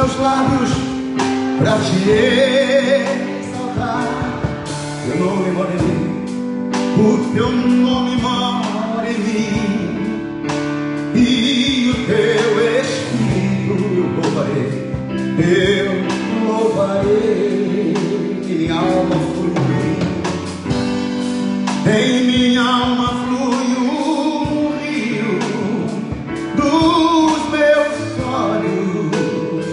meus lábios pra te exaltar. Teu nome mora em mim, o teu nome mora em mim, e o teu Espírito eu louvarei, que minha alma flui em minha alma flui um rio dos meus olhos,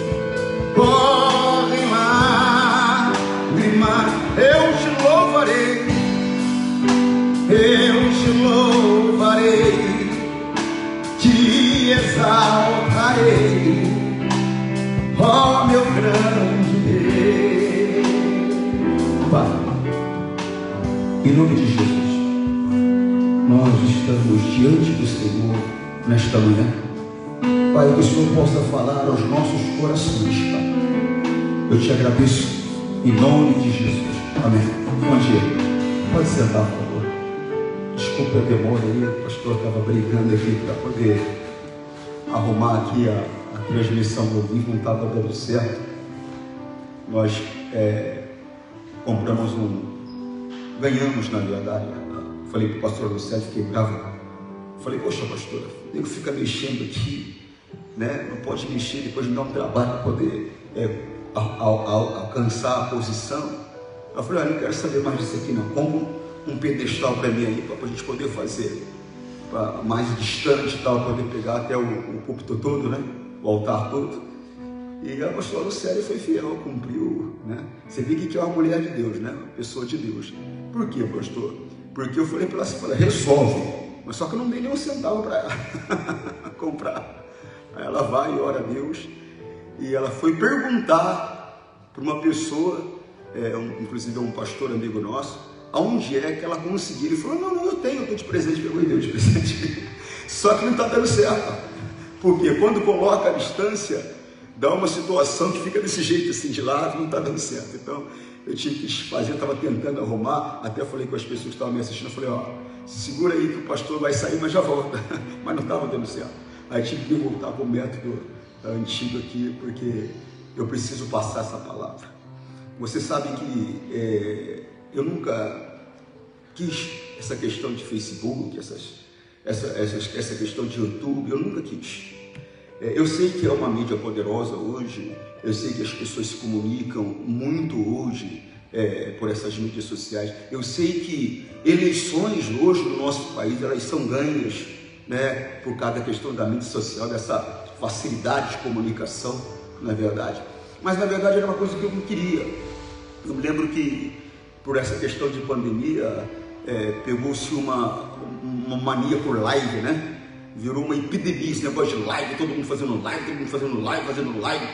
correm lágrimas, eu te louvarei, te exaltarei, ó meu grande Deus. Pai, em nome de Jesus, nós estamos diante do Senhor nesta manhã. Pai, que o Senhor possa falar aos nossos corações, Pai. Eu te agradeço em nome de Jesus. Amém. Bom dia. Pode sentar, por favor. Desculpa a demora aí, o pastor estava brigando aqui para poder arrumar aqui a transmissão ao vivo, não estava dando certo. Nós compramos ganhamos na verdade. Falei para o pastor Luciano, fiquei bravo. Falei, poxa pastor, ele fica mexendo aqui, né? Não pode mexer, depois me dá um trabalho para poder alcançar a posição. Eu falei, olha, não quero saber mais disso aqui não, compra um pedestal para mim aí, para a gente poder fazer mais distante e tal, poder pegar até o púlpito todo, né? O altar todo. E a pastora Lucélia foi fiel, cumpriu, né? Você vê que é uma mulher de Deus, né? Uma pessoa de Deus. Por quê, pastor? Porque eu falei para ela, você resolve, mas só que eu não dei nem um centavo para ela comprar. Aí ela vai e ora a Deus, e ela foi perguntar para uma pessoa, inclusive um pastor amigo nosso, aonde é que ela conseguiu. Ele falou, não, eu estou de presente, pegou e deu de presente. Só que não está dando certo, porque quando coloca a distância, dá uma situação que fica desse jeito assim de lado, não está dando certo. Então eu tive que fazer, estava tentando arrumar, até falei com as pessoas que estavam me assistindo, eu falei, ó, segura aí que o pastor vai sair, mas já volta. Mas não estava dando certo. Aí tive que voltar para o método antigo aqui, porque eu preciso passar essa palavra. Você sabe que eu nunca quis essa questão de Facebook, essa questão de YouTube, eu nunca quis. Eu sei que é uma mídia poderosa hoje, eu sei que as pessoas se comunicam muito hoje por essas mídias sociais. Eu sei que eleições hoje no nosso país, elas são ganhas, né, por causa da questão da mídia social, dessa facilidade de comunicação, na verdade. Mas na verdade era uma coisa que eu não queria. Eu me lembro que por essa questão de pandemia, pegou-se uma mania por live, né? Virou uma epidemia esse negócio de live, todo mundo fazendo live.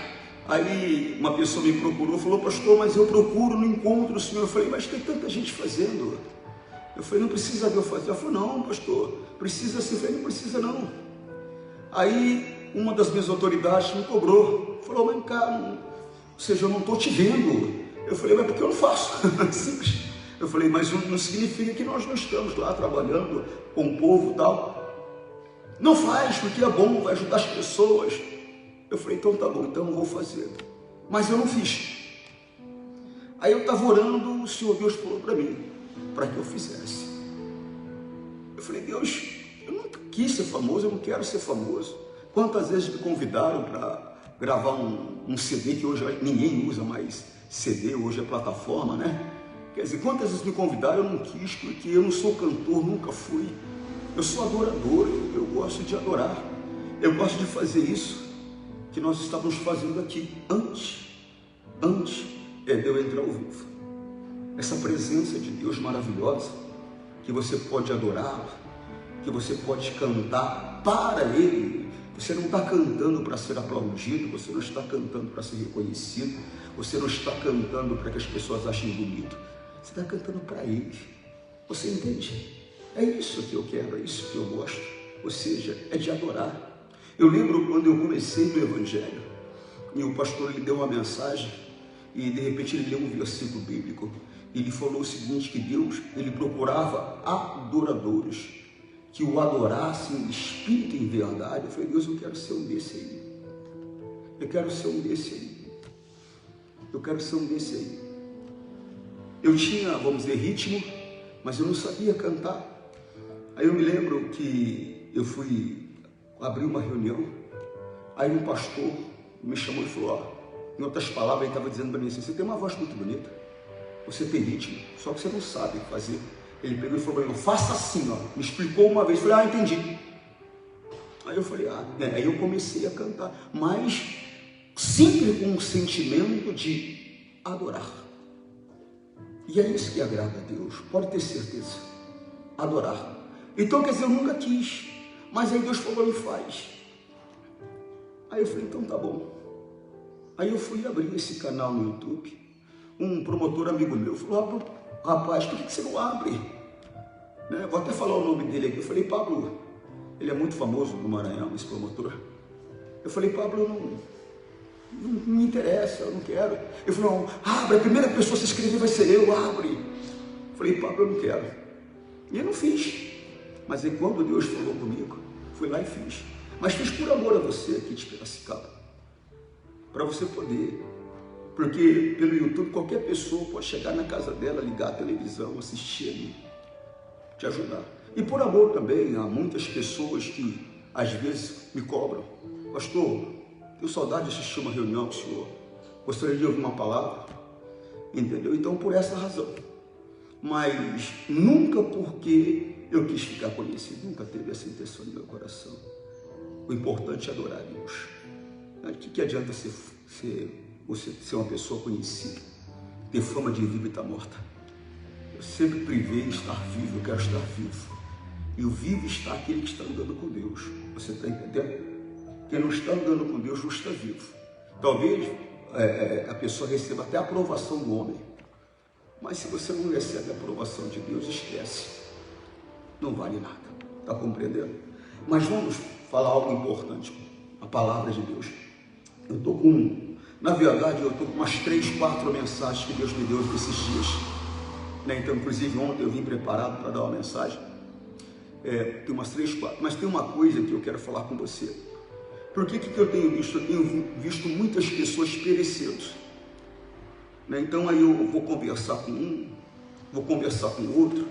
Aí uma pessoa me procurou, falou, pastor, mas eu procuro, não encontro o senhor. Eu falei, mas tem tanta gente fazendo. Eu falei, não precisa eu fazer. Ela falou, não, pastor, precisa sim. Eu falei, não precisa não. Aí uma das minhas autoridades me cobrou, falou, mas cara, ou seja, eu não estou te vendo. Eu falei, mas porque eu não faço? Simples. Eu falei, mas não significa que nós não estamos lá trabalhando com o povo e tal. Não faz, porque é bom, vai ajudar as pessoas. Eu falei, então tá bom, então eu vou fazer. Mas eu não fiz. Aí eu estava orando, o Senhor Deus falou para mim, para que eu fizesse. Eu falei, Deus, eu nunca quis ser famoso, eu não quero ser famoso. Quantas vezes me convidaram para gravar um CD, que hoje ninguém usa mais CD, hoje é plataforma, né? Quer dizer, quantas vezes me convidaram, eu não quis, porque eu não sou cantor, nunca fui. Eu sou adorador, eu gosto de adorar. Eu gosto de fazer isso que nós estávamos fazendo aqui antes de eu entrar ao vivo. Essa presença de Deus maravilhosa, que você pode adorar, que você pode cantar para Ele. Você não está cantando para ser aplaudido, você não está cantando para ser reconhecido, você não está cantando para que as pessoas achem bonito. Você está cantando para Ele. Você entende? É isso que eu quero, é isso que eu gosto. Ou seja, é de adorar. Eu lembro quando eu comecei no Evangelho, e o pastor ele deu uma mensagem, e de repente ele leu um versículo bíblico, e ele falou o seguinte, que Deus, ele procurava adoradores, que o adorassem em espírito e em verdade. Eu falei, Deus, eu quero ser um desse aí. Eu quero ser um desse aí. Eu quero ser um desse aí. Eu tinha, vamos dizer, ritmo, mas eu não sabia cantar. Aí eu me lembro que eu fui abrir uma reunião, aí um pastor me chamou e falou, ó, em outras palavras, ele estava dizendo para mim assim, você tem uma voz muito bonita, você tem ritmo, só que você não sabe fazer. Ele pegou e falou para mim, faça assim, ó. Me explicou uma vez, falei, entendi. Aí eu falei, aí eu comecei a cantar, mas sempre com um sentimento de adorar. E é isso que agrada a Deus, pode ter certeza, adorar. Então, quer dizer, eu nunca quis, mas aí Deus falou, faz. Aí eu falei, então tá bom. Aí eu fui abrir esse canal no YouTube, um promotor amigo meu falou, rapaz, por que você não abre? Né? Vou até falar o nome dele aqui. Eu falei, Pablo, ele é muito famoso no Maranhão, esse promotor. Eu falei, Pablo, não me interessa, eu não quero. Ele falou, não, abre, a primeira pessoa a se inscrever vai ser eu, abre. Eu falei, Pablo, eu não quero. E eu não fiz. Mas aí quando Deus falou comigo, fui lá e fiz. Mas fiz por amor a você aqui de Piracicaba. Para você poder. Porque pelo YouTube qualquer pessoa pode chegar na casa dela, ligar a televisão, assistir ali, te ajudar. E por amor também há muitas pessoas que às vezes me cobram. Pastor, tenho saudade de assistir uma reunião com o senhor. Gostaria de ouvir uma palavra. Entendeu? Então por essa razão. Mas nunca porque eu quis ficar conhecido, nunca teve essa intenção no meu coração. O importante é adorar a Deus. O que adianta você ser uma pessoa conhecida, ter fama de vivo e estar morta? Eu sempre privei estar vivo, eu quero estar vivo. E o vivo está aquele que está andando com Deus. Você está entendendo? Quem não está andando com Deus não está vivo. Talvez a pessoa receba até a aprovação do homem. Mas se você não recebe a aprovação de Deus, esquece. Não vale nada. Está compreendendo? Mas vamos falar algo importante. A palavra de Deus. Na verdade, eu estou com umas 3, 4 mensagens que Deus me deu esses dias. Né? Então, inclusive, ontem eu vim preparado para dar uma mensagem. Tem umas 3, 4. Mas tem uma coisa que eu quero falar com você. Por que eu tenho visto? Eu tenho visto muitas pessoas perecendo. Né? Então, aí eu vou conversar com um, vou conversar com o outro.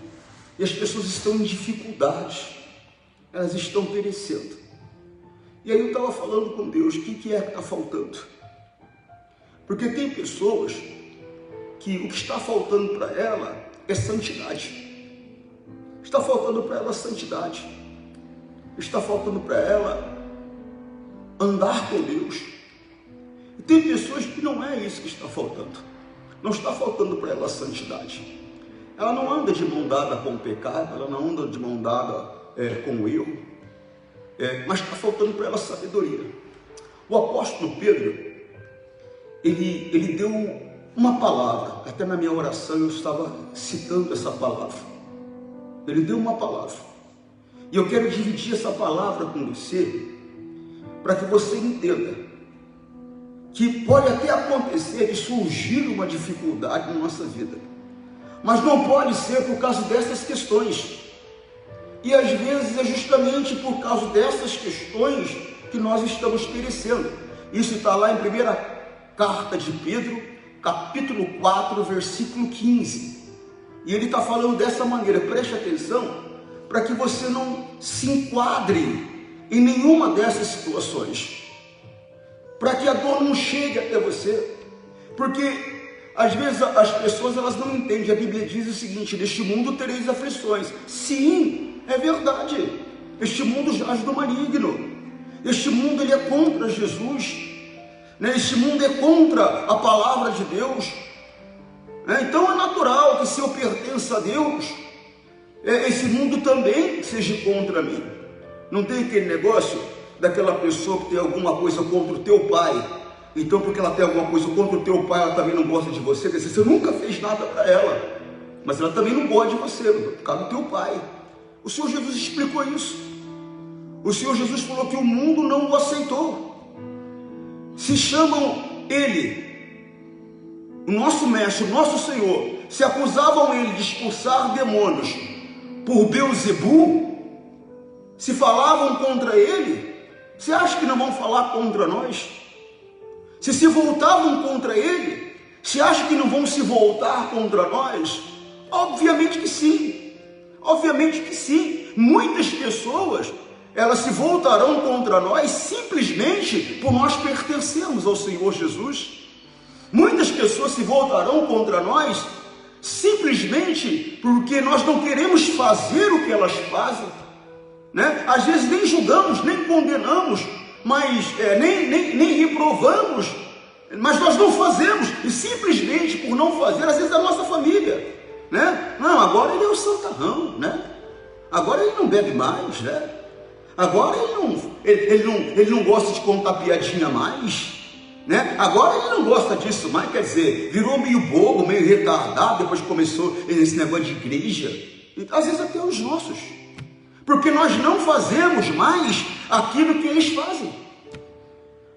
E as pessoas estão em dificuldades. Elas estão perecendo. E aí eu estava falando com Deus, o que é que está faltando? Porque tem pessoas que o que está faltando para ela é santidade. Está faltando para ela santidade. Está faltando para ela andar com Deus. E tem pessoas que não é isso que está faltando. Não está faltando para ela santidade. Ela não anda de mão dada com o pecado, ela não anda de mão dada com o erro. Mas está faltando para ela sabedoria. O apóstolo Pedro, ele deu uma palavra, até na minha oração eu estava citando essa palavra. Ele deu uma palavra, e eu quero dividir essa palavra com você, para que você entenda, que pode até acontecer de surgir uma dificuldade na nossa vida, mas não pode ser por causa dessas questões. E às vezes é justamente por causa dessas questões que nós estamos perecendo. Isso está lá em 1ª carta de Pedro, capítulo 4, versículo 15. E ele está falando dessa maneira, preste atenção, para que você não se enquadre em nenhuma dessas situações. Para que a dor não chegue até você. Porque às vezes as pessoas elas não entendem. A Bíblia diz o seguinte: neste mundo tereis aflições. Sim, é verdade. Este mundo jaz do maligno. Este mundo ele é contra Jesus. Este mundo é contra a palavra de Deus. Então é natural que se eu pertenço a Deus, esse mundo também seja contra mim. Não tem aquele negócio daquela pessoa que tem alguma coisa contra o teu pai. Então, porque ela tem alguma coisa contra o teu pai, ela também não gosta de você. Quer dizer, você nunca fez nada para ela, mas ela também não gosta de você, por causa do teu pai. O Senhor Jesus explicou isso. O Senhor Jesus falou que o mundo não o aceitou. Se chamam ele, o nosso mestre, o nosso Senhor, se acusavam ele de expulsar demônios por Beelzebu, se falavam contra ele, você acha que não vão falar contra nós? Se voltavam contra ele, se acha que não vão se voltar contra nós? Obviamente que sim. Obviamente que sim. Muitas pessoas, elas se voltarão contra nós simplesmente por nós pertencermos ao Senhor Jesus. Muitas pessoas se voltarão contra nós simplesmente porque nós não queremos fazer o que elas fazem, né? Às vezes nem julgamos, nem condenamos, mas nem reprovamos, mas nós não fazemos, e simplesmente por não fazer, às vezes a nossa família, né? Não, agora ele é o santarrão, né? Agora ele não bebe mais, né? Agora ele não gosta de contar piadinha mais, né? Agora ele não gosta disso mais, quer dizer, virou meio bobo, meio retardado, depois que começou esse negócio de igreja, e, às vezes até os nossos, porque nós não fazemos mais aquilo que eles fazem,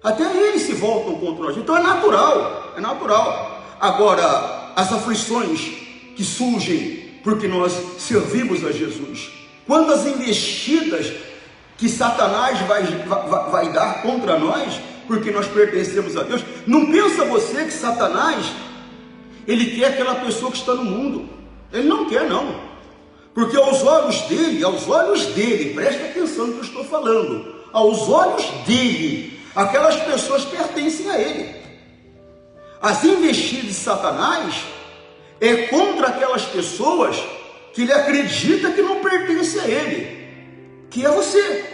até eles se voltam contra nós, então é natural, é natural. Agora, as aflições que surgem porque nós servimos a Jesus, quantas investidas que Satanás vai dar contra nós, porque nós pertencemos a Deus. Não pensa você que Satanás, ele quer aquela pessoa que está no mundo. Ele não quer, não. Porque aos olhos dele, presta atenção no que eu estou falando, aos olhos dele, aquelas pessoas pertencem a ele. As investidas de Satanás é contra aquelas pessoas que ele acredita que não pertence a ele, que é você,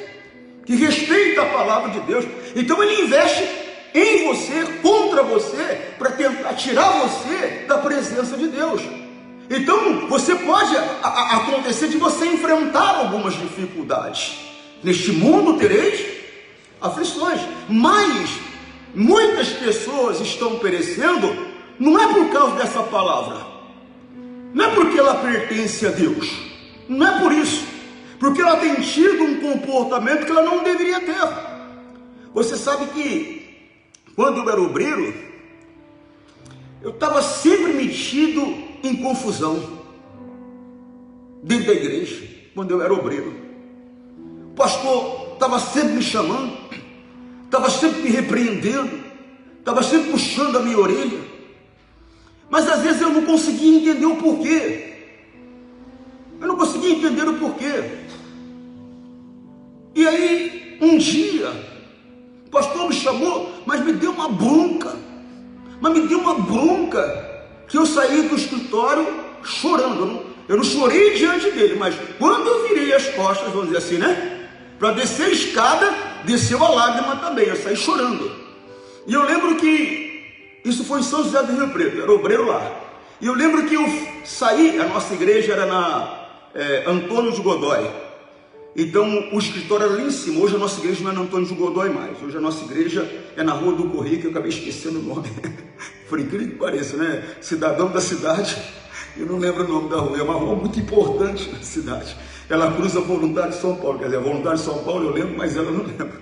que respeita a palavra de Deus. Então ele investe em você, contra você, para tentar tirar você da presença de Deus. Então você pode acontecer de você enfrentar algumas dificuldades. Neste mundo tereis aflições, mas muitas pessoas estão perecendo, não é por causa dessa palavra, não é porque ela pertence a Deus, não é por isso, porque ela tem tido um comportamento que ela não deveria ter. Você sabe que quando eu era obreiro, eu estava sempre metido em confusão dentro da igreja. Quando eu era obreiro, o pastor estava sempre me chamando, estava sempre me repreendendo, estava sempre puxando a minha orelha, mas às vezes eu não conseguia entender o porquê. Eu não conseguia entender o porquê. E aí, um dia, o pastor me chamou, mas me deu uma bronca. Que eu saí do escritório chorando. Eu não chorei diante dele, mas quando eu virei as costas, vamos dizer assim, né? Para descer a escada, desceu a lágrima também. Eu saí chorando. E eu lembro que isso foi em São José do Rio Preto, eu era obreiro lá. E eu lembro que eu saí, a nossa igreja era na Antônio de Godói. Então o escritório era lá em cima. Hoje a nossa igreja não é na Antônio de Godói mais. Hoje a nossa igreja é na Rua do Correio, que eu acabei esquecendo o nome. Por incrível que pareça, né? Cidadão da cidade, eu não lembro o nome da rua. É uma rua muito importante na cidade. Ela cruza Voluntário de São Paulo. Quer dizer, Voluntário de São Paulo eu lembro, mas ela não lembro.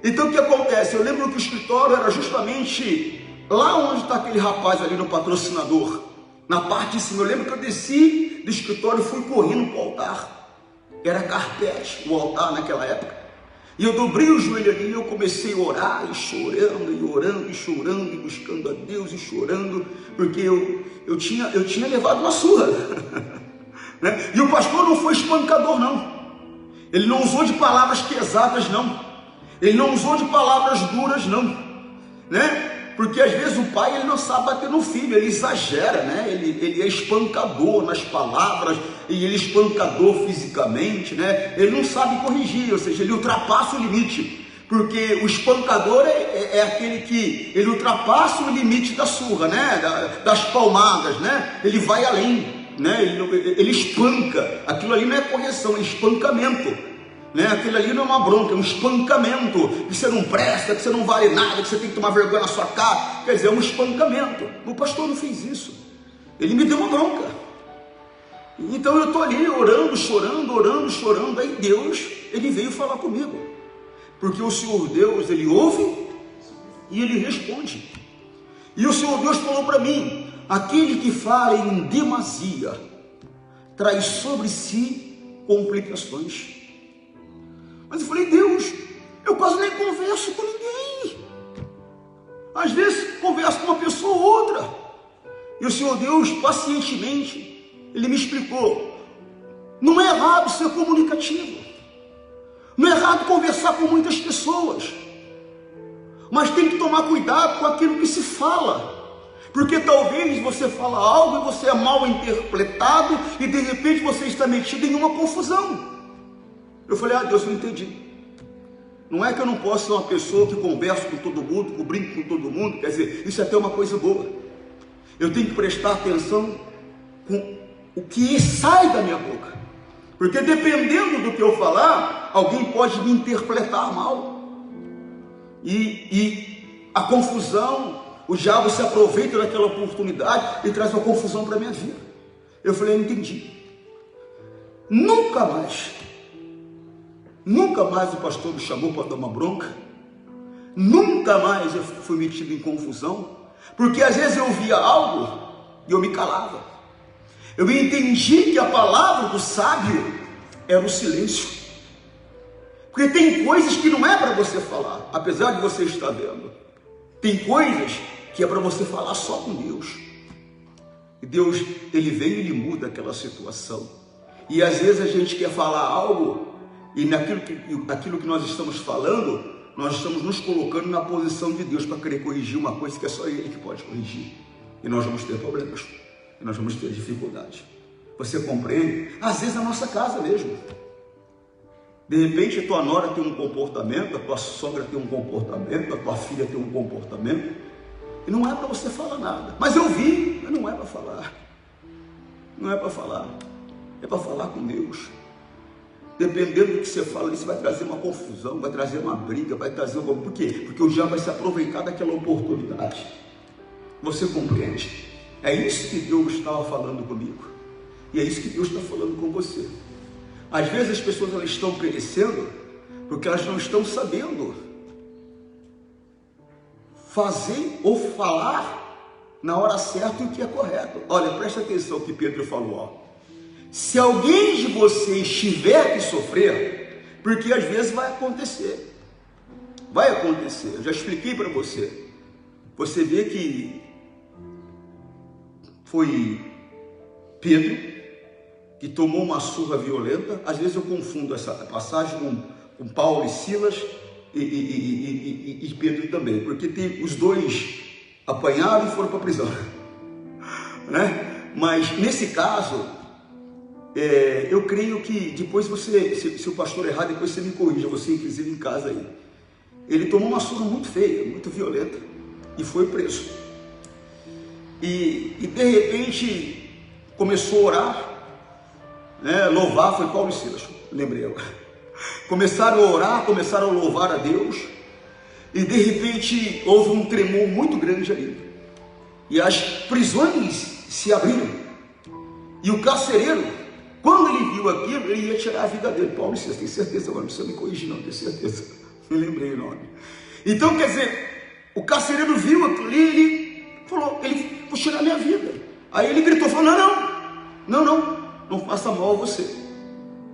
Então o que acontece? Eu lembro que o escritório era justamente lá onde está aquele rapaz ali no patrocinador, na parte de cima. Eu lembro que eu desci do escritório e fui correndo para o altar. Era carpete o altar naquela época. E eu dobrei o joelho ali e eu comecei a orar, e chorando, e buscando a Deus, e chorando, porque eu tinha levado uma surra. Né? E o pastor não foi espancador, não. Ele não usou de palavras pesadas, não. Ele não usou de palavras duras, não. Né? Porque às vezes o pai, ele não sabe bater no filho, ele exagera, né? Ele é espancador nas palavras, e ele é espancador fisicamente, né? Ele não sabe corrigir, ou seja, ele ultrapassa o limite, porque o espancador é aquele que ele ultrapassa o limite da surra, né? Das palmadas, né? Ele vai além, né? Ele espanca. Aquilo ali não é correção, é espancamento. Né? Aquilo ali não é uma bronca, é um espancamento, que você não presta, que você não vale nada, que você tem que tomar vergonha na sua cara. Quer dizer, é um espancamento. O pastor não fez isso, ele me deu uma bronca. Então eu estou ali orando, chorando. Aí Deus, ele veio falar comigo, porque o Senhor Deus, ele ouve e ele responde. E o Senhor Deus falou para mim: aquele que fala em demasia traz sobre si complicações. Mas eu falei: Deus, eu quase nem converso com ninguém. Às vezes converso com uma pessoa ou outra, e o Senhor Deus, pacientemente, Ele me explicou, não é errado ser comunicativo, não é errado conversar com muitas pessoas, mas tem que tomar cuidado com aquilo que se fala, porque talvez você fala algo e você é mal interpretado, e de repente você está metido em uma confusão. Eu falei, Deus, eu não entendi. Não é que eu não posso ser uma pessoa que conversa com todo mundo, que brinca com todo mundo, quer dizer, isso é até uma coisa boa. Eu tenho que prestar atenção com o que sai da minha boca, porque dependendo do que eu falar, alguém pode me interpretar mal, e a confusão, o diabo se aproveita daquela oportunidade e traz uma confusão para a minha vida. Eu falei, eu entendi. Nunca mais o pastor me chamou para dar uma bronca, nunca mais eu fui metido em confusão, porque às vezes eu via algo e eu me calava. Eu entendi que a palavra do sábio era o silêncio, porque tem coisas que não é para você falar, apesar de você estar vendo. Tem coisas que é para você falar só com Deus, e Deus, Ele vem e Ele muda aquela situação. E às vezes a gente quer falar algo, e naquilo que nós estamos falando, nós estamos nos colocando na posição de Deus para querer corrigir uma coisa que é só Ele que pode corrigir. E nós vamos ter problemas, e nós vamos ter dificuldades. Você compreende? Às vezes na nossa casa mesmo. De repente a tua nora tem um comportamento, a tua sogra tem um comportamento, a tua filha tem um comportamento, e não é para você falar nada. Mas eu vi, mas não é para falar. Não é para falar. É para falar com Deus. Dependendo do que você fala, isso vai trazer uma confusão, vai trazer uma briga, vai trazer uma... Por quê? Porque o diabo vai se aproveitar daquela oportunidade. Você compreende? É isso que Deus estava falando comigo. E é isso que Deus está falando com você. Às vezes as pessoas elas estão perecendo porque elas não estão sabendo fazer ou falar na hora certa o que é correto. Olha, presta atenção que Pedro falou, ó. Se alguém de vocês tiver que sofrer, porque às vezes vai acontecer, eu já expliquei para você. Você vê que foi Pedro que tomou uma surra violenta. Às vezes eu confundo essa passagem com Paulo e Silas e Pedro também, porque os dois apanharam e foram para a prisão, né? Mas nesse caso, eu creio que depois você, se o pastor errar, depois você me corrija, você inclusive em casa aí. Ele tomou uma surra muito feia, muito violenta, e foi preso. E de repente começou a orar, né? Louvar, foi Paulo e Silas, lembrei agora. Começaram a orar, começaram a louvar a Deus, e de repente houve um tremor muito grande ali, e as prisões se abriram, e o carcereiro, quando ele viu aquilo, ele ia tirar a vida dele. Paulo e Silas, tem certeza? Agora não precisa me corrigir não, tenho certeza, eu lembrei o nome. Então quer dizer, o carcereiro viu aquilo ali, ele falou, vou tirar minha vida. Aí ele gritou, falou, não faça mal a você.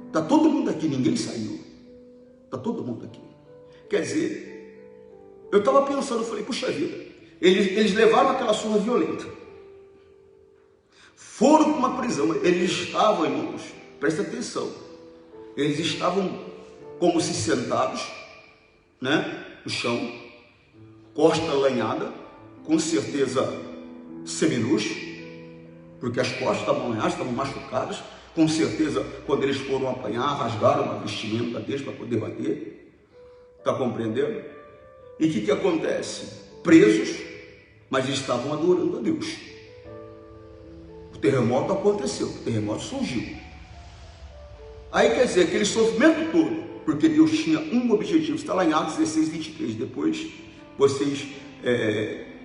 Está todo mundo aqui, ninguém saiu. Está todo mundo aqui. Quer dizer, eu estava pensando, eu falei, puxa vida, eles levaram aquela surra violenta, foram para uma prisão, eles estavam, irmãos, presta atenção, eles estavam como se sentados, né, no chão, costa lanhada, com certeza seminus, porque as costas estavam lanhadas, estavam machucadas, com certeza quando eles foram apanhar, rasgaram a vestimenta deles para poder bater, está compreendendo? E o que acontece? Presos, mas eles estavam adorando a Deus. O terremoto aconteceu, o terremoto surgiu. Aí quer dizer, aquele sofrimento todo, porque Deus tinha um objetivo, está lá em Atos 16, 23, depois vocês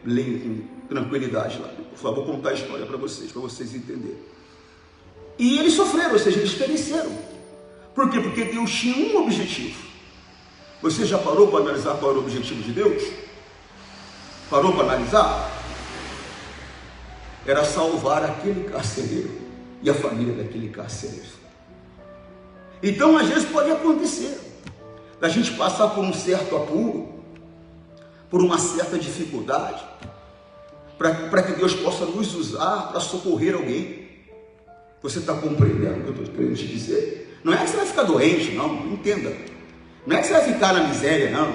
leem com tranquilidade lá. Por favor, vou contar a história para vocês entenderem. E eles sofreram, ou seja, eles pereceram. Por quê? Porque Deus tinha um objetivo. Você já parou para analisar qual era o objetivo de Deus? Parou para analisar? Era salvar aquele carcereiro e a família daquele carcereiro. Então, às vezes pode acontecer da gente passar por um certo apuro, por uma certa dificuldade, para que Deus possa nos usar para socorrer alguém. Você está compreendendo o que eu estou querendo te dizer? Não é que você vai ficar doente, não, entenda. Não é que você vai ficar na miséria, não.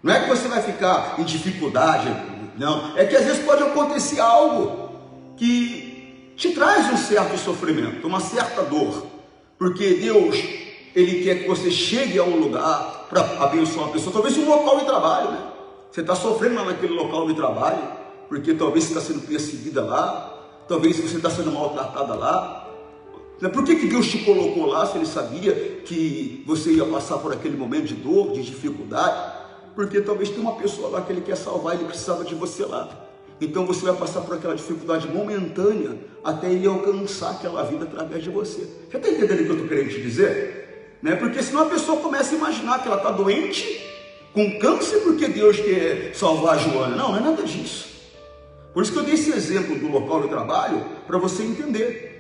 Não é que você vai ficar em dificuldade, não. É que às vezes pode acontecer algo que te traz um certo sofrimento, uma certa dor. Porque Deus, Ele quer que você chegue a um lugar para abençoar uma pessoa, talvez um local de trabalho, né? Você está sofrendo lá naquele local de trabalho, porque talvez você está sendo perseguida lá, talvez você está sendo maltratada lá. Por que Deus te colocou lá se Ele sabia que você ia passar por aquele momento de dor, de dificuldade? Porque talvez tem uma pessoa lá que Ele quer salvar e Ele precisava de você lá. Então você vai passar por aquela dificuldade momentânea até Ele alcançar aquela vida através de você. Você está entendendo o que eu estou querendo te dizer? Né? Porque senão a pessoa começa a imaginar que ela está doente, com câncer, porque Deus quer salvar a Joana. Não, não é nada disso. Por isso que eu dei esse exemplo do local de trabalho, para você entender.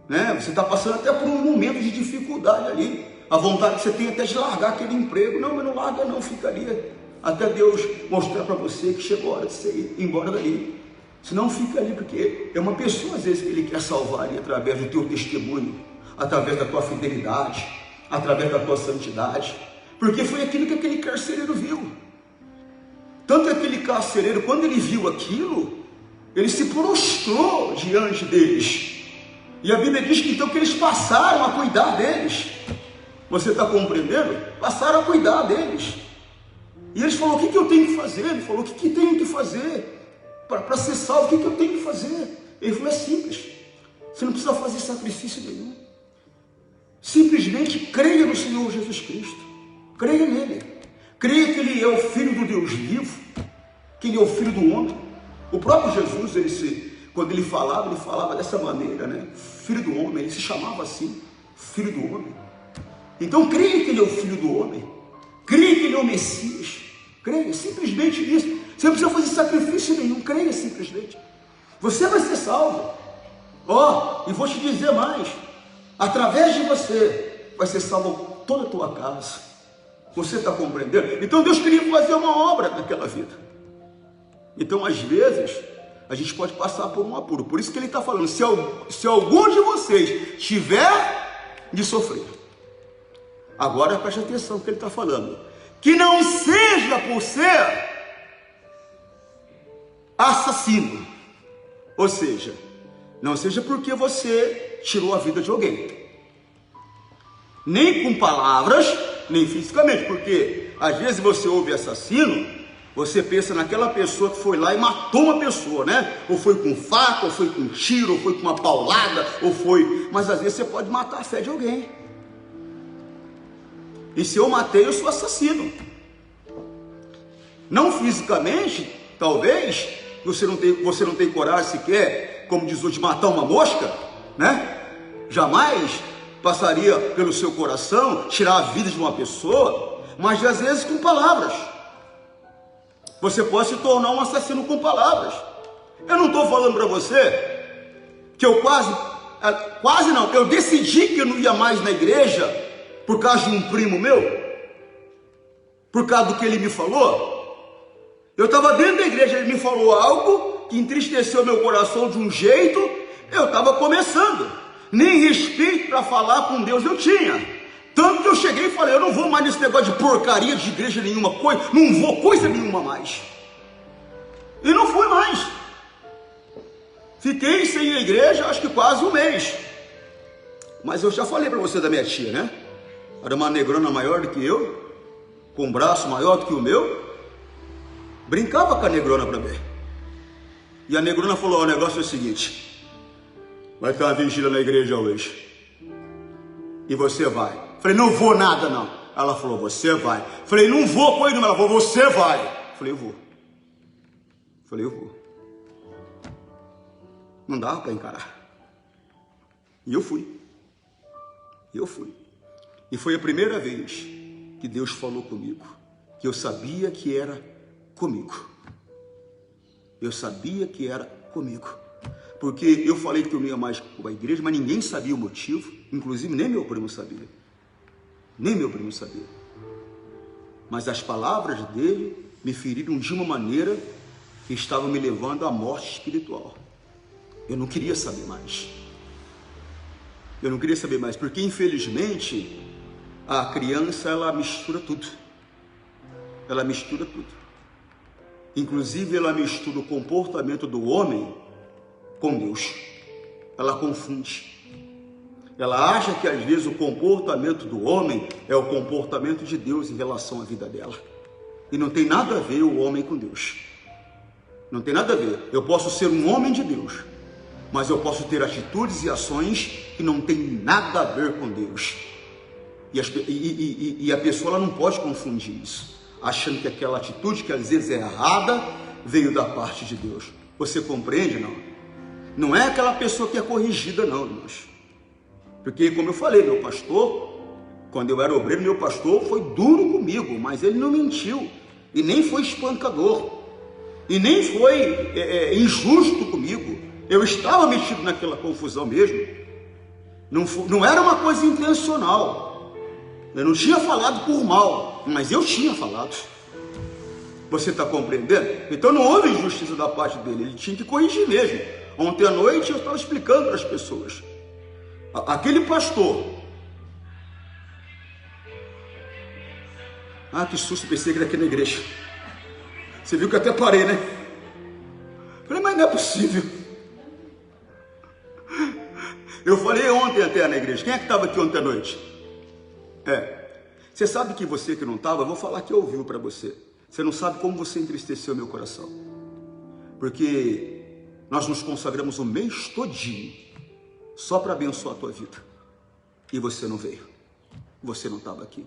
Né? Você está passando até por um momento de dificuldade ali. A vontade que você tem até de largar aquele emprego. Não, mas não larga não, fica ali. Até Deus mostrar para você que chegou a hora de você ir embora dali. Se não, fica ali, porque é uma pessoa às vezes que Ele quer salvar ali através do teu testemunho, através da tua fidelidade, através da tua santidade. Porque foi aquilo que aquele carcereiro viu. Tanto aquele carcereiro, quando ele viu aquilo, ele se prostrou diante deles. E a Bíblia diz que então que eles passaram a cuidar deles. Você está compreendendo? Passaram a cuidar deles. E eles falaram: o que eu tenho que fazer? Ele falou: o que tenho que fazer para ser salvo? O que eu tenho que fazer? Ele falou: é simples. Você não precisa fazer sacrifício nenhum. Simplesmente creia no Senhor Jesus Cristo. Creia nele. Creia que Ele é o Filho do Deus vivo, que Ele é o Filho do homem. O próprio Jesus, quando ele falava dessa maneira, né? Filho do homem, ele se chamava assim, Filho do homem. Então creia que Ele é o Filho do homem. Creia que Ele é o Messias. Creia, simplesmente isso. Você não precisa fazer sacrifício nenhum, creia simplesmente. Você vai ser salvo. E vou te dizer mais: através de você vai ser salvo toda a tua casa. Você está compreendendo? Então Deus queria fazer uma obra naquela vida. Então às vezes a gente pode passar por um apuro. Por isso que Ele está falando: se algum de vocês tiver de sofrer, agora preste atenção no que Ele está falando, que não seja por ser assassino, ou seja, não seja porque você tirou a vida de alguém, nem com palavras, nem fisicamente, porque às vezes você ouve assassino, você pensa naquela pessoa que foi lá e matou uma pessoa, né? Ou foi com faca, ou foi com tiro, ou foi com uma paulada, mas às vezes você pode matar a fé de alguém. E se eu matei, eu sou assassino. Não fisicamente, talvez, você não tem coragem sequer, como diz hoje, de matar uma mosca, né? Jamais passaria pelo seu coração tirar a vida de uma pessoa, mas às vezes com palavras. Você pode se tornar um assassino com palavras. Eu não estou falando para você que eu quase não, eu decidi que eu não ia mais na igreja por causa de um primo meu, por causa do que ele me falou. Eu estava dentro da igreja, ele me falou algo que entristeceu meu coração de um jeito, eu estava começando, nem respeito para falar com Deus eu tinha. Tanto que eu cheguei e falei: eu não vou mais nesse negócio de porcaria de igreja nenhuma, não vou coisa nenhuma mais. E não fui mais. Fiquei sem a igreja acho que quase um mês. Mas eu já falei para você da minha tia, né? Era uma negrona maior do que eu, com um braço maior do que o meu. Brincava com a negrona para ver. E a negrona falou: o negócio é o seguinte, vai ter uma vigília na igreja hoje, e você vai. Falei: não vou nada não. Ela falou: você vai. Falei: não vou coisa nenhuma. Ela falou: você vai. Falei: eu vou. Falei: eu vou. Não dava para encarar. E eu fui. E foi a primeira vez que Deus falou comigo, que eu sabia que era comigo. Eu sabia que era comigo. Porque eu falei que eu não ia mais para a igreja, mas ninguém sabia o motivo. Inclusive nem meu primo sabia. Nem meu primo sabia. Mas as palavras dele me feriram de uma maneira que estava me levando à morte espiritual. Eu não queria saber mais. Eu não queria saber mais, porque infelizmente a criança, ela mistura tudo. Ela mistura tudo. Inclusive ela mistura o comportamento do homem com Deus. Ela confunde. Ela acha que às vezes o comportamento do homem é o comportamento de Deus em relação à vida dela. E não tem nada a ver o homem com Deus. Não tem nada a ver. Eu posso ser um homem de Deus, mas eu posso ter atitudes e ações que não tem nada a ver com Deus. E a pessoa, ela não pode confundir isso, achando que aquela atitude, que às vezes é errada, veio da parte de Deus. Você compreende, não? Não é aquela pessoa que é corrigida, não, irmãos. Porque, como eu falei, meu pastor, quando eu era obreiro, meu pastor foi duro comigo, mas ele não mentiu, e nem foi espancador, e nem foi injusto comigo. Eu estava metido naquela confusão mesmo. Não era uma coisa intencional. Eu não tinha falado por mal, mas eu tinha falado. Você está compreendendo? Então não houve injustiça da parte dele, ele tinha que corrigir mesmo. Ontem à noite eu estava explicando para as pessoas. Aquele pastor... Ah, que susto, pensei que era aqui na igreja. Você viu que eu até parei, né? Falei, mas não é possível. Eu falei ontem até na igreja. Quem é que estava aqui ontem à noite? Você sabe que você que não estava, eu vou falar que ouviu para você. Você não sabe como você entristeceu meu coração. Porque nós nos consagramos o mês todinho só para abençoar a tua vida. E você não veio. Você não estava aqui.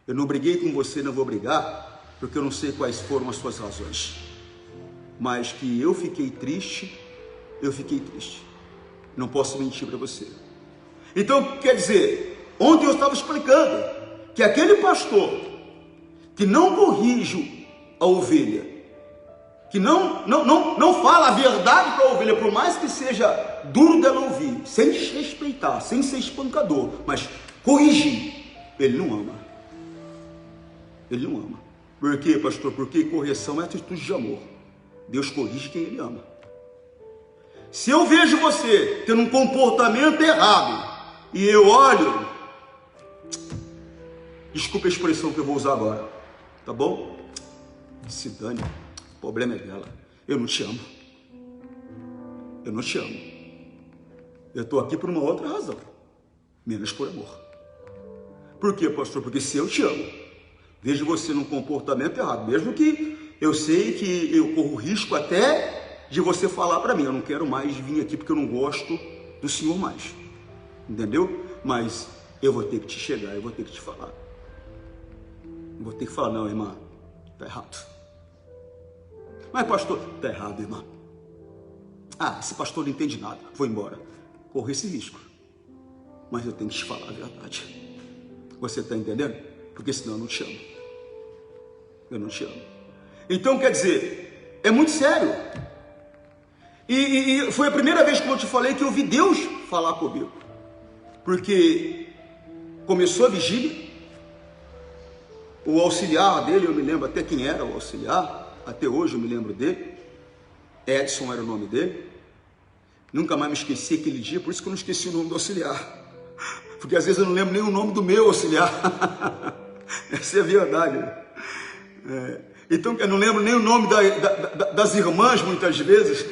Eu não briguei com você, não vou brigar, porque eu não sei quais foram as suas razões. Mas que eu fiquei triste, eu fiquei triste. Não posso mentir para você. Então, quer dizer, ontem eu estava explicando que aquele pastor que não corrige a ovelha, que não fala a verdade para a ovelha, por mais que seja duro dela ouvir, sem desrespeitar, sem ser espancador, mas corrigir, ele não ama. Ele não ama. Por quê, pastor? Porque correção é atitude de amor. Deus corrige quem ele ama. Se eu vejo você tendo um comportamento errado e eu olho, desculpa a expressão que eu vou usar agora, tá bom? Se dane, o problema é dela. Eu não te amo. Eu não te amo. Eu estou aqui por uma outra razão, menos por amor. Por quê, pastor? Porque se eu te amo, vejo você num comportamento errado, mesmo que eu sei que eu corro risco até de você falar para mim, eu não quero mais vir aqui porque eu não gosto do senhor mais, entendeu? Mas eu vou ter que te chegar, eu vou ter que te falar. Eu vou ter que falar, não, irmã, tá errado. Mas pastor, tá errado, irmã. Ah, esse pastor não entende nada, vou embora. Corro esse risco, mas eu tenho que te falar a verdade. Você está entendendo? Porque senão eu não te amo. Eu não te amo. Então, quer dizer, é muito sério. E foi a primeira vez, como eu te falei, que eu vi Deus falar comigo. Porque começou a vigília, o auxiliar dele, eu me lembro até quem era o auxiliar, até hoje eu me lembro dele, Edson era o nome dele, nunca mais me esqueci aquele dia, por isso que eu não esqueci o nome do auxiliar, porque às vezes eu não lembro nem o nome do meu auxiliar, essa é a verdade, então eu não lembro nem o nome das irmãs muitas vezes,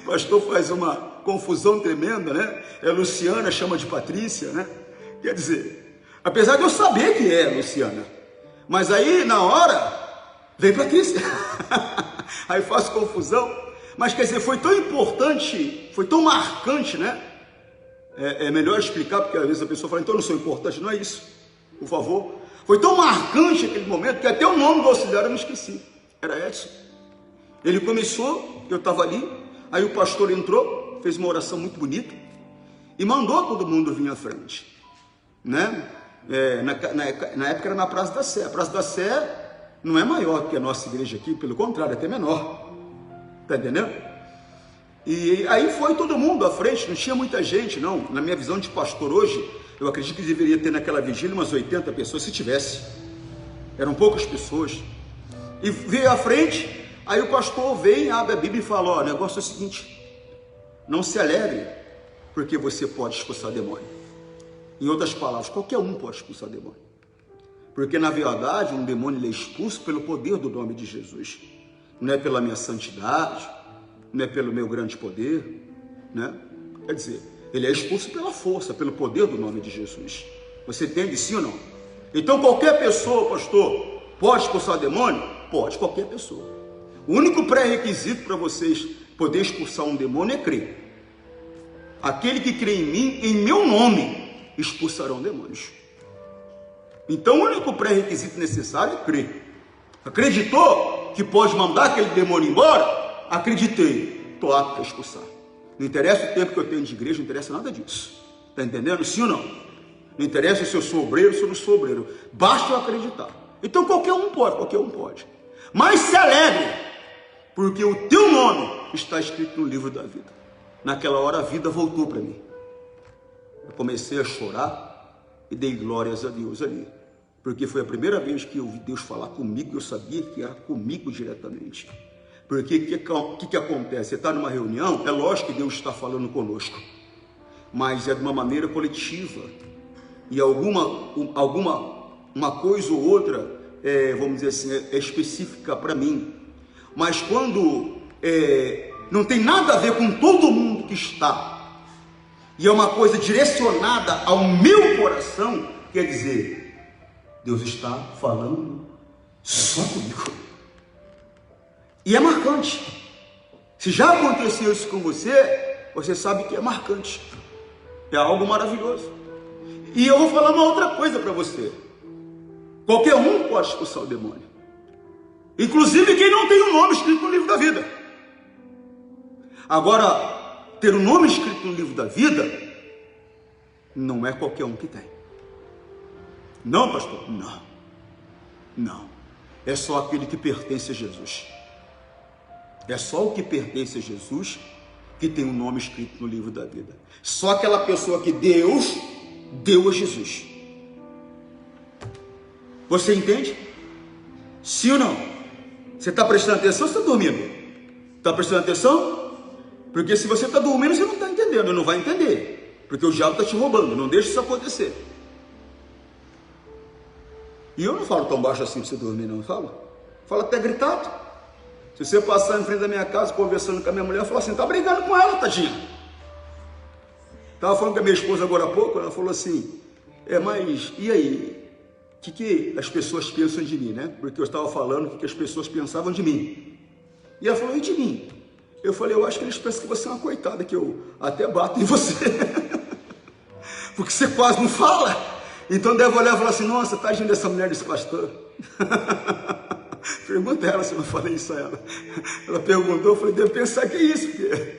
o pastor faz uma confusão tremenda, né? É Luciana, chama de Patrícia, né? Quer dizer, apesar de eu saber que é Luciana, mas aí na hora vem Patrícia, aí faço confusão, mas quer dizer, foi tão importante, foi tão marcante, né? É melhor explicar, porque às vezes a pessoa fala, então eu não sou importante, não é isso, por favor. Foi tão marcante aquele momento que até o nome do auxiliar eu me esqueci, era Edson. Ele começou, eu estava ali, aí o pastor entrou, fez uma oração muito bonita e mandou todo mundo vir à frente, né? Na época era na Praça da Sé. A Praça da Sé não é maior que a nossa igreja aqui, pelo contrário, é até menor, tá entendendo? E aí foi todo mundo à frente, não tinha muita gente não, na minha visão de pastor hoje, eu acredito que deveria ter naquela vigília umas 80 pessoas, se tivesse, eram poucas pessoas, E veio à frente, aí o pastor vem, abre a Bíblia e fala, ó, o negócio é o seguinte, não se alegre, porque você pode expulsar demônio. Em outras palavras, qualquer um pode expulsar demônio. Porque na verdade, um demônio ele é expulso pelo poder do nome de Jesus. Não é pela minha santidade, não é pelo meu grande poder, né? Quer dizer, ele é expulso pela força, pelo poder do nome de Jesus. Você entende sim ou não? Então qualquer pessoa, pastor, pode expulsar demônio? Pode, qualquer pessoa. O único pré-requisito para vocês poderem expulsar um demônio é crer. Aquele que crê em mim, em meu nome, expulsarão demônios. Então o único pré-requisito necessário é crer. Acreditou que pode mandar aquele demônio embora? Acreditei, estou apto a expulsar. Não interessa o tempo que eu tenho de igreja, não interessa nada disso. Está entendendo? Sim ou não? Não interessa se eu sou obreiro, se eu não sou obreiro. Basta eu acreditar. Então qualquer um pode. Mas se alegre, porque o teu nome está escrito no livro da vida. Naquela hora a vida voltou para mim. Eu comecei a chorar e dei glórias a Deus ali. Porque foi a primeira vez que eu ouvi Deus falar comigo, eu sabia que era comigo diretamente. Porque o que acontece? Você está numa reunião, é lógico que Deus está falando conosco, mas é de uma maneira coletiva. E uma coisa ou outra, vamos dizer assim, é específica para mim. Mas quando não tem nada a ver com todo mundo que está, e é uma coisa direcionada ao meu coração, quer dizer, Deus está falando só comigo. E é marcante. Se já aconteceu isso com você, você sabe que é marcante. É algo maravilhoso. E eu vou falar uma outra coisa para você. Qualquer um pode expulsar o demônio. Inclusive quem não tem o nome escrito no livro da vida. Agora, ter o nome escrito no livro da vida, não é qualquer um que tem. Não, pastor? Não. É só aquele que pertence a Jesus. É só o que pertence a Jesus que tem um nome escrito no livro da vida. Só aquela pessoa que Deus deu a Jesus. Você entende? Sim ou não? Você está prestando atenção ou você está dormindo? Está prestando atenção? Porque se você está dormindo, você não está entendendo, não vai entender. Porque o diabo está te roubando, não deixa isso acontecer. E eu não falo tão baixo assim para você dormir, não. Falo até gritado. Se você passar em frente da minha casa, conversando com a minha mulher, falar assim, tá brigando com ela, tadinha. Estava falando com a minha esposa agora há pouco, ela falou assim, mas e aí? O que as pessoas pensam de mim, né? Porque eu estava falando o que as pessoas pensavam de mim. E ela falou, e de mim? Eu falei, eu acho que eles pensam que você é uma coitada, que eu até bato em você. Porque você quase não fala. Então deve olhar e falar assim, nossa, tadinha dessa mulher, desse pastor. Pergunta ela se eu não falei isso a ela. Ela perguntou, eu falei, deve pensar que é isso, porque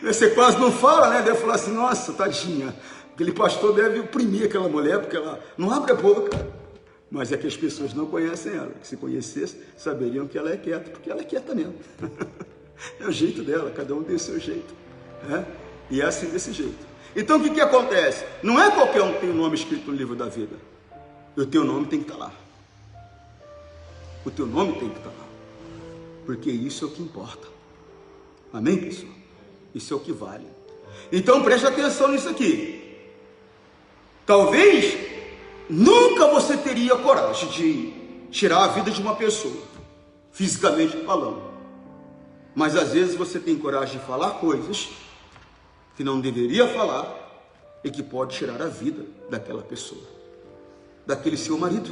você quase não fala, né? Deve falar assim, nossa, tadinha, aquele pastor deve oprimir aquela mulher, porque ela não abre a boca. Mas é que as pessoas não conhecem ela. Se conhecessem, saberiam que ela é quieta, porque ela é quieta mesmo. É o jeito dela, cada um tem o seu jeito, né? E é assim, desse jeito. Então o que acontece? Não é qualquer um que tem o nome escrito no livro da vida. O teu nome tem que estar lá. O teu nome tem que estar lá. Porque isso é o que importa. Amém, pessoal? Isso é o que vale. Então preste atenção nisso aqui. Talvez nunca você teria coragem de tirar a vida de uma pessoa, fisicamente falando. Mas às vezes você tem coragem de falar coisas que não deveria falar e que pode tirar a vida daquela pessoa, daquele seu marido.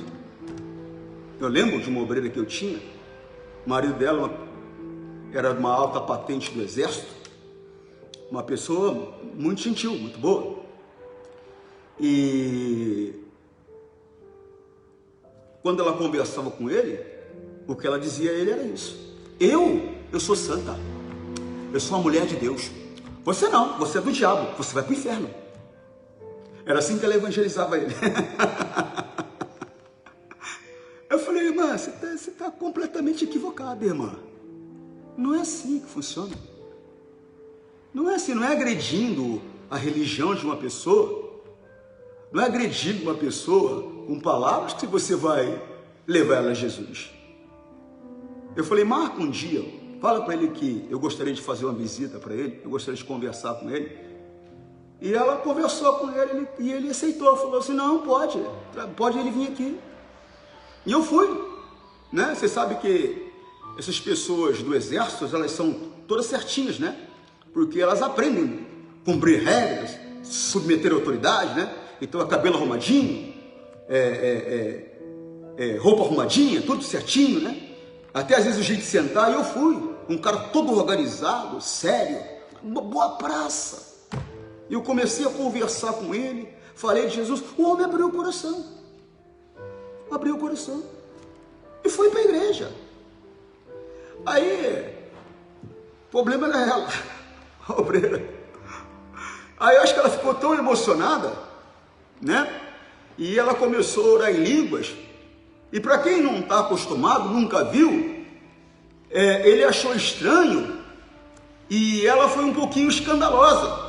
Eu lembro de uma obreira que eu tinha, o marido dela era uma alta patente do exército, uma pessoa muito gentil, muito boa. E quando ela conversava com ele, o que ela dizia a ele era isso: eu sou santa, eu sou uma mulher de Deus. Você não, você é do diabo, você vai para o inferno. Era assim que ela evangelizava ele. Eu falei, irmã, você está completamente equivocada, irmã. Não é assim que funciona. Não é assim, não é agredindo a religião de uma pessoa, não é agredindo uma pessoa com palavras que você vai levar ela a Jesus. Eu falei, marca um dia, fala para ele que eu gostaria de fazer uma visita para ele, eu gostaria de conversar com ele. E ela conversou com ele e ele aceitou, falou assim, não, pode ele vir aqui. E eu fui, né? Você sabe que essas pessoas do exército, elas são todas certinhas, né? Porque elas aprendem a cumprir regras, se submeter à autoridade, né? Então, cabelo arrumadinho, roupa arrumadinha, tudo certinho, né? Até às vezes o jeito de sentar, e eu fui. Um cara todo organizado, sério, uma boa praça. E eu comecei a conversar com ele, falei de Jesus, o homem abriu o coração. Abriu o coração. E foi para a igreja. Aí, o problema era ela, a obreira. Aí eu acho que ela ficou tão emocionada, né? E ela começou a orar em línguas. E para quem não está acostumado, nunca viu, ele achou estranho. E ela foi um pouquinho escandalosa.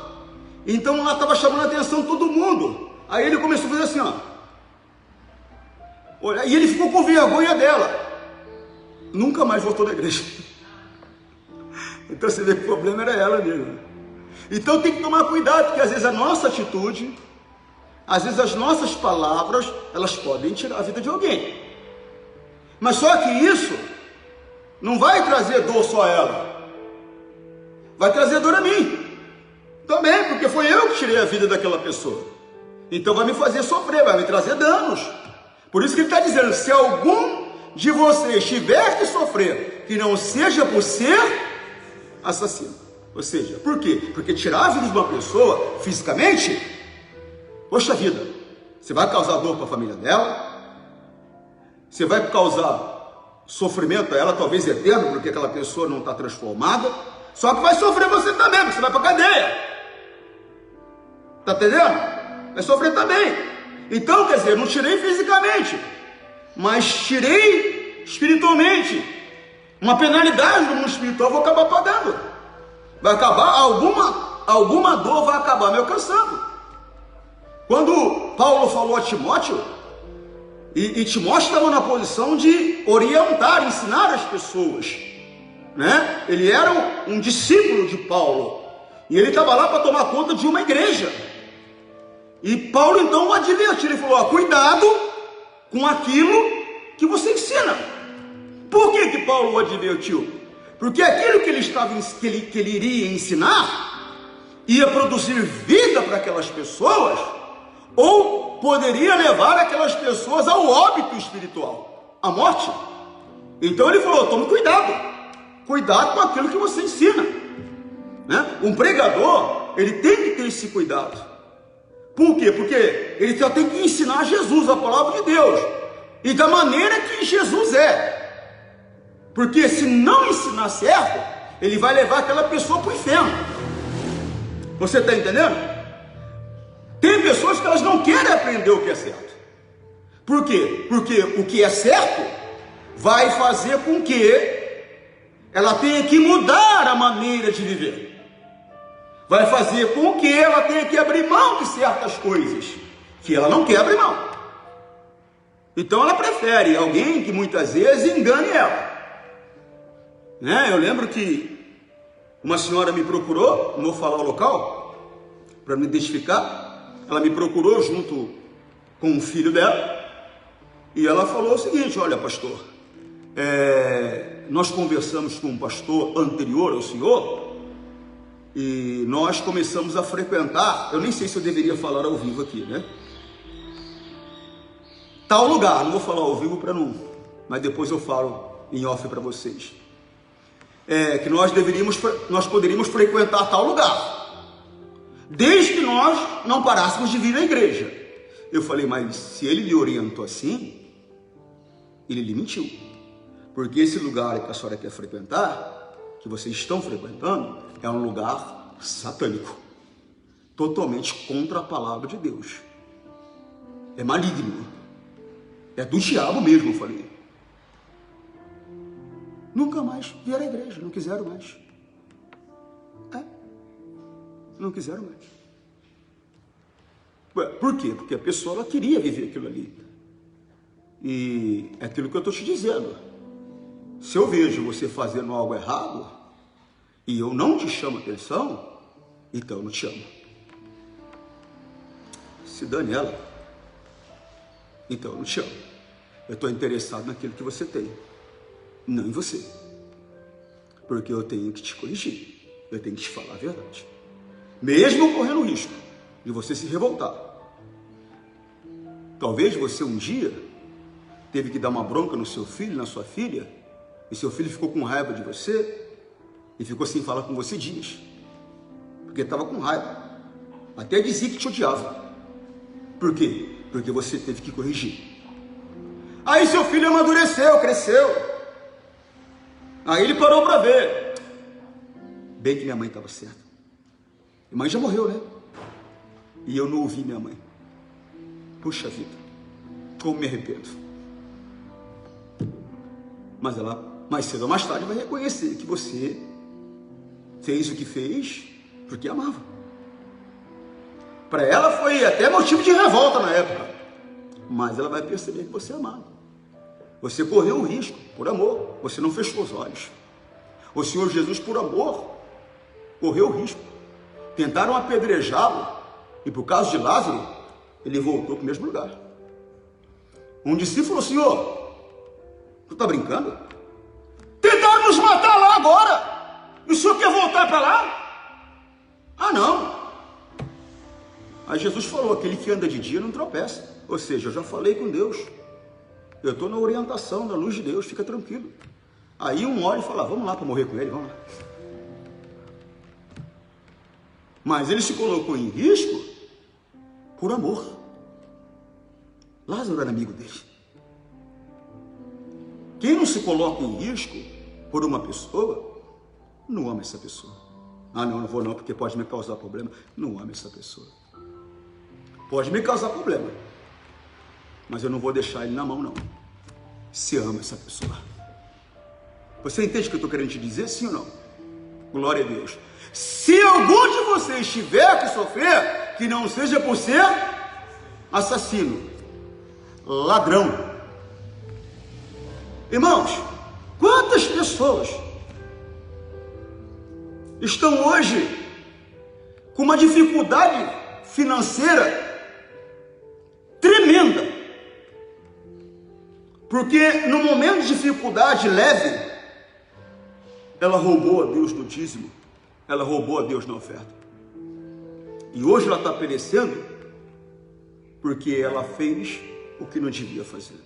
Então ela estava chamando a atenção de todo mundo. Aí ele começou a fazer assim, ó. Olha, e ele ficou com vergonha dela. Nunca mais voltou na igreja. Então você vê que o problema era ela mesmo. Então tem que tomar cuidado, porque às vezes a nossa atitude, às vezes as nossas palavras, elas podem tirar a vida de alguém. Mas só que isso não vai trazer dor só a ela. Vai trazer dor a mim também, porque foi eu que tirei a vida daquela pessoa. Então vai me fazer sofrer, vai me trazer danos. Por isso que ele está dizendo, se algum de vocês tiver que sofrer, que não seja por ser assassino. Ou seja, por quê? Porque tirar a vida de uma pessoa, fisicamente, poxa vida, você vai causar dor para a família dela, você vai causar sofrimento a ela, talvez eterno, porque aquela pessoa não está transformada, só que vai sofrer você também, porque você vai para a cadeia. Está entendendo? Vai sofrer também. Então, quer dizer, não tirei fisicamente, mas tirei espiritualmente. Uma penalidade no mundo espiritual eu vou acabar pagando. Vai acabar, alguma dor vai acabar me alcançando. Quando Paulo falou a Timóteo, e Timóteo estava na posição de orientar, ensinar as pessoas, né? Ele era um discípulo de Paulo, e ele estava lá para tomar conta de uma igreja. E Paulo então o advertiu, ele falou, cuidado com aquilo que você ensina. Por que Paulo o advertiu? Porque aquilo que ele iria ensinar ia produzir vida para aquelas pessoas, ou poderia levar aquelas pessoas ao óbito espiritual, à morte. Então ele falou, tome cuidado com aquilo que você ensina, né? Um pregador, ele tem que ter esse cuidado. Por quê? Porque ele só tem que ensinar Jesus, a palavra de Deus, e da maneira que Jesus é. Porque se não ensinar certo, ele vai levar aquela pessoa para o inferno. Você está entendendo? Tem pessoas que elas não querem aprender o que é certo. Por quê? Porque o que é certo vai fazer com que ela tenha que mudar a maneira de viver. Vai fazer com que ela tenha que abrir mão de certas coisas que ela não quer abrir mão. Então ela prefere alguém que muitas vezes engane ela, né? Eu lembro que uma senhora me procurou, não vou falar o local para me identificar. Ela me procurou junto com o filho dela e ela falou o seguinte, olha pastor, nós conversamos com um pastor anterior ao senhor e nós começamos a frequentar, eu nem sei se eu deveria falar ao vivo aqui, né? Tal lugar, não vou falar ao vivo para não, mas depois eu falo em off para vocês. Que nós poderíamos frequentar tal lugar, desde que nós não parássemos de vir à igreja. Eu falei, mas se ele lhe orientou assim, ele lhe mentiu. Porque esse lugar que a senhora quer frequentar, que vocês estão frequentando, é um lugar satânico, totalmente contra a palavra de Deus. É maligno, é do diabo mesmo, eu falei. Nunca mais vieram à igreja, não quiseram mais. Não quiseram mais. Por quê? Porque a pessoa ela queria viver aquilo ali. E é aquilo que eu estou te dizendo. Se eu vejo você fazendo algo errado e eu não te chamo atenção, então eu não te amo. Se dane ela, então eu não te amo. Eu estou interessado naquilo que você tem, não em você. Porque eu tenho que te corrigir, eu tenho que te falar a verdade. Mesmo correndo o risco de você se revoltar. Talvez você um dia teve que dar uma bronca no seu filho, na sua filha, e seu filho ficou com raiva de você e ficou sem falar com você dias, porque estava com raiva, até dizia que te odiava. Por quê? Porque você teve que corrigir. Aí seu filho amadureceu, cresceu, aí ele parou para ver, bem que minha mãe estava certa. Minha mãe já morreu, né? E eu não ouvi minha mãe. Puxa vida, como me arrependo. Mas ela, mais cedo ou mais tarde, vai reconhecer que você fez o que fez porque amava. Para ela foi até motivo de revolta na época, mas ela vai perceber que você amava. Você correu um risco por amor, você não fechou os olhos. O Senhor Jesus, por amor, correu o risco. Tentaram apedrejá-lo e, por causa de Lázaro, ele voltou para o mesmo lugar. Um discípulo falou: Senhor, tu está brincando? Tentaram nos matar lá agora, e o Senhor quer voltar para lá? Ah, não. Aí Jesus falou: aquele que anda de dia não tropeça. Ou seja, eu já falei com Deus, eu estou na orientação da luz de Deus, fica tranquilo. Aí um olha e fala: vamos lá para morrer com ele, vamos lá. Mas ele se colocou em risco por amor. Lázaro era amigo dele. Quem não se coloca em risco por uma pessoa, não ama essa pessoa. Ah, não vou não, porque pode me causar problema. Não ama essa pessoa. Pode me causar problema, mas eu não vou deixar ele na mão, não. Se ama essa pessoa. Você entende o que eu estou querendo te dizer, sim ou não? Glória a Deus. Se algum de vocês tiver que sofrer, que não seja por ser assassino, ladrão. Irmãos, quantas pessoas estão hoje com uma dificuldade financeira tremenda, porque no momento de dificuldade leve, ela roubou a Deus no dízimo, ela roubou a Deus na oferta, e hoje ela está perecendo porque ela fez o que não devia fazer.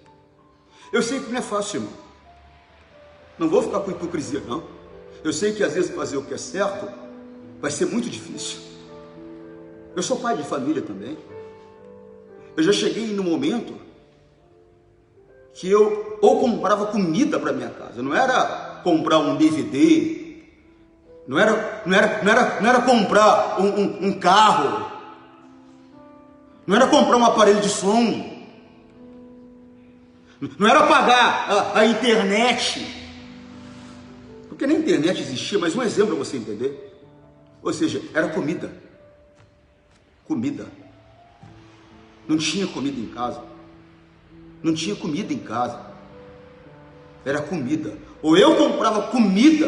Eu sei que não é fácil, irmão, não vou ficar com hipocrisia, não. Eu sei que às vezes fazer o que é certo vai ser muito difícil. Eu sou pai de família também. Eu já cheguei no momento que eu ou comprava comida para minha casa, não era comprar um DVD, não era comprar um carro, não era comprar um aparelho de som, não era pagar a internet, porque nem internet existia, mas um exemplo para você entender. Ou seja, era comida. Comida. Não tinha comida em casa. Não tinha comida em casa. Era comida. Ou eu comprava comida,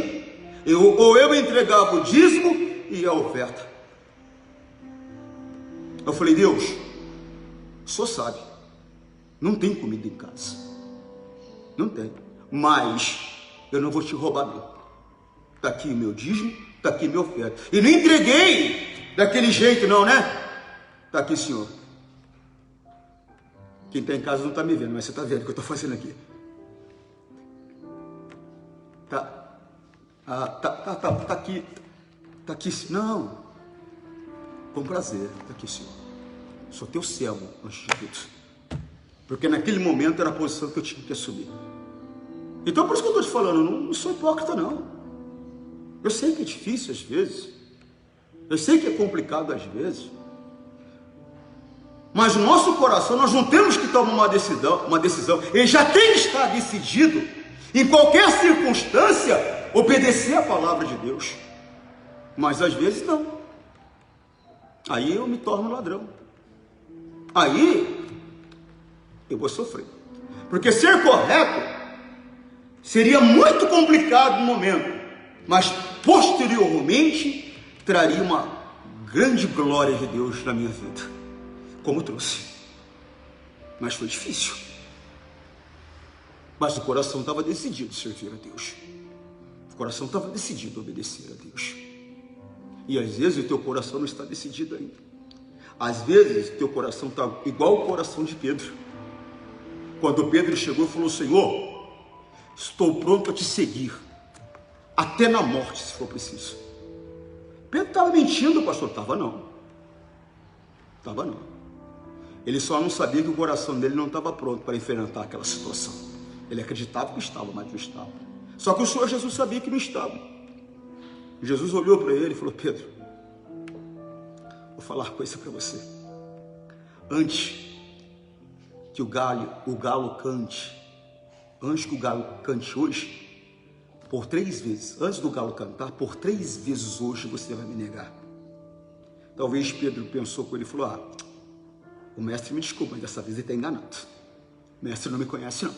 ou eu entregava o dízimo e a oferta. Eu falei: Deus, o Senhor sabe, não tem comida em casa. Não tem. Mas eu não vou te roubar, não. Está aqui o meu dízimo, está aqui minha oferta. E não entreguei daquele jeito, não, né? Está aqui, Senhor. Quem está em casa não está me vendo, mas você está vendo o que eu estou fazendo aqui. Tá aqui. Está aqui, não. Com prazer, está aqui, Senhor. Sou teu servo antes de tudo. Porque naquele momento era a posição que eu tinha que assumir. Então, por isso que eu estou te falando, eu não sou hipócrita, não. Eu sei que é difícil às vezes. Eu sei que é complicado às vezes. Mas no nosso coração nós não temos que tomar uma decisão. Ele já tem que estar decidido, em qualquer circunstância, obedecer a palavra de Deus. Mas às vezes não. Aí eu me torno ladrão. Aí eu vou sofrer. Porque ser correto Seria muito complicado no momento, mas posteriormente traria uma grande glória de Deus na minha vida, como trouxe. Mas foi difícil. Mas o coração estava decidido a servir a Deus. O coração estava decidido a obedecer a Deus. E às vezes o teu coração não está decidido ainda. Às vezes o teu coração está igual o coração de Pedro. Quando Pedro chegou e falou: Senhor, estou pronto a te seguir, até na morte, se for preciso. Pedro estava mentindo, pastor? Estava não. Estava não. Ele só não sabia que o coração dele não estava pronto para enfrentar aquela situação. Ele acreditava que estava, mas não estava. Só que o Senhor Jesus sabia que não estava. Jesus olhou para ele e falou: Pedro, vou falar coisa para você. Antes que o galo cante, antes que o galo cante hoje, por 3 vezes, antes do galo cantar, por 3 vezes hoje você vai me negar. Talvez Pedro pensou com ele e falou: o mestre me desculpa, mas dessa vez ele está enganado. O mestre não me conhece não.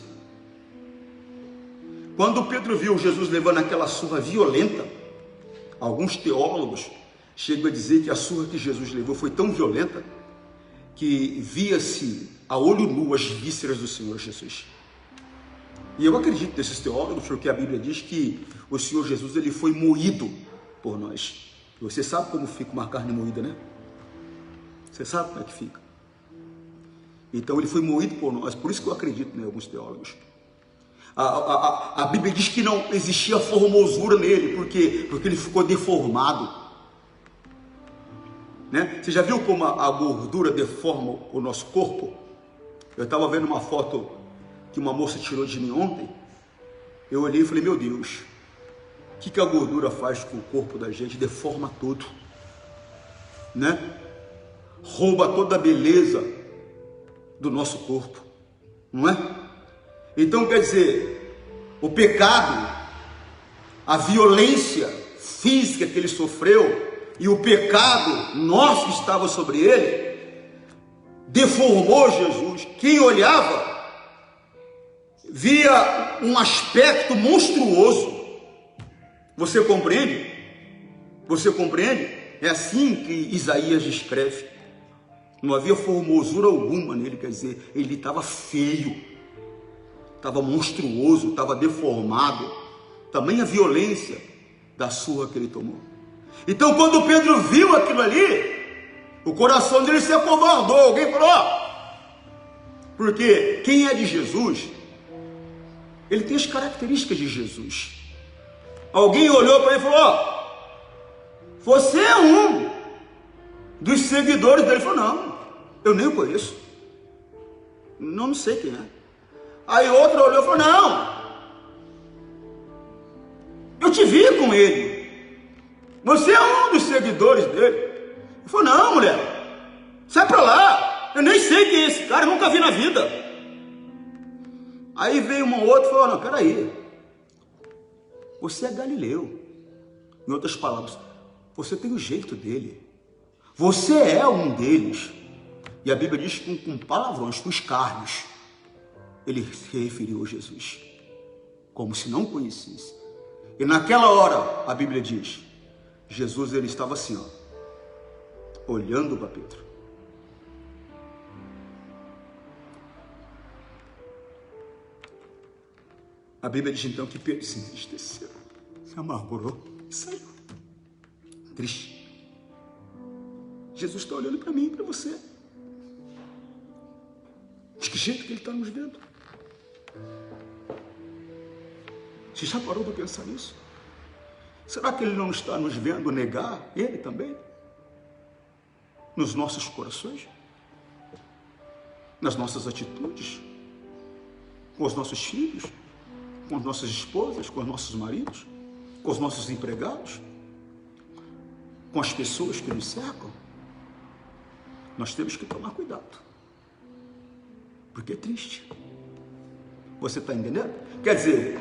Quando Pedro viu Jesus levando aquela surra violenta, alguns teólogos chegam a dizer que a surra que Jesus levou foi tão violenta que via-se a olho nu as vísceras do Senhor Jesus. E eu acredito nesses teólogos, porque a Bíblia diz que o Senhor Jesus ele foi moído por nós. E você sabe como fica uma carne moída, né? Você sabe como é que fica. Então ele foi moído por nós, por isso que eu acredito em alguns teólogos. A Bíblia diz que não existia formosura nele, porque ele ficou deformado. Né? Você já viu como a gordura deforma o nosso corpo? Eu estava vendo uma foto que uma moça tirou de mim ontem. Eu olhei e falei: meu Deus, o que a gordura faz com o corpo da gente? Deforma tudo, né? Rouba toda a beleza do nosso corpo, não é? Então quer dizer, o pecado, a violência física que ele sofreu e o pecado nosso que estava sobre ele deformou Jesus. Quem olhava via um aspecto monstruoso. Você compreende? Você compreende? É assim que Isaías descreve. Não havia formosura alguma nele, quer dizer, ele estava feio, estava monstruoso, estava deformado. Tamanha violência da surra que ele tomou. Então quando Pedro viu aquilo ali, o coração dele se acovardou. Alguém falou: porque quem é de Jesus, ele tem as características de Jesus. Alguém olhou para ele e falou: você é um dos seguidores dele. Ele falou: não, eu nem o conheço, não sei quem é. Aí outro olhou e falou: não, eu te vi com ele, você é um dos seguidores dele. Ele falou: não, mulher, sai pra lá, eu nem sei quem é esse cara, eu nunca vi na vida. Aí veio um outro e falou: não, peraí, você é galileu. Em outras palavras, você tem o jeito dele, você é um deles. E a Bíblia diz que com palavrões, com escárnios, ele se referiu a Jesus, como se não conhecesse. E naquela hora, a Bíblia diz, Jesus ele estava assim, ó, olhando para Pedro. A Bíblia diz então que Pedro se entristeceu, se amargurou e saiu, triste. Jesus está olhando para mim e para você. De que jeito que ele está nos vendo? Você já parou para pensar nisso? Será que ele não está nos vendo negar ele também? Nos nossos corações? Nas nossas atitudes? Com os nossos filhos? Com as nossas esposas? Com os nossos maridos? Com os nossos empregados? Com as pessoas que nos cercam? Nós temos que tomar cuidado, porque é triste. Você está entendendo? Quer dizer,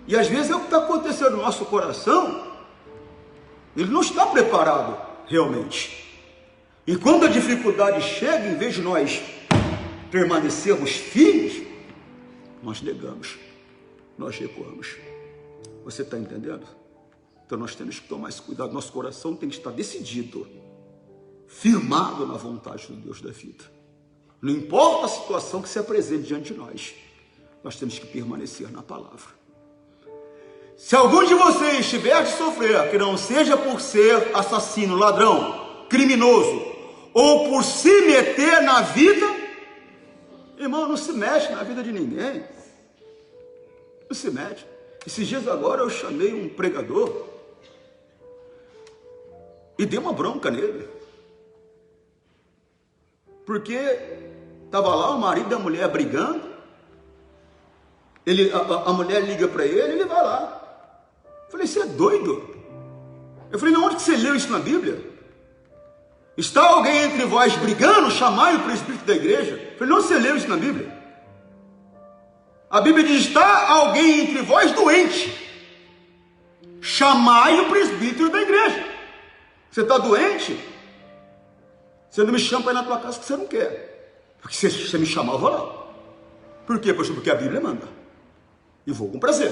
e às vezes é o que está acontecendo no nosso coração, ele não está preparado realmente. E quando a dificuldade chega, em vez de nós permanecermos firmes, nós negamos. nós recuamos. Você está entendendo? Então nós temos que tomar esse cuidado. Nosso coração tem que estar decidido, firmado na vontade do Deus da vida. Não importa a situação que se apresente diante de nós, nós temos que permanecer na palavra. Se algum de vocês estiver de sofrer, que não seja por ser assassino, ladrão, criminoso, ou por se meter na vida, irmão, não se mexe na vida de ninguém. Não se mete. Esses dias agora eu chamei um pregador e dei uma bronca nele. Porque estava lá o marido e a mulher brigando. A mulher liga para ele vai lá. Eu falei, você é doido? Eu falei, não, onde que você leu isso na Bíblia? Está alguém entre vós brigando? Chamai o presbítero da igreja. Eu falei, não, você leu isso na Bíblia? A Bíblia diz, está alguém entre vós doente? Chamai o presbítero da igreja. Você está doente? Você não me chama para ir na tua casa que você não quer. Porque se você me chamar, eu vou lá. Por quê, pastor? Porque a Bíblia manda. E vou com prazer.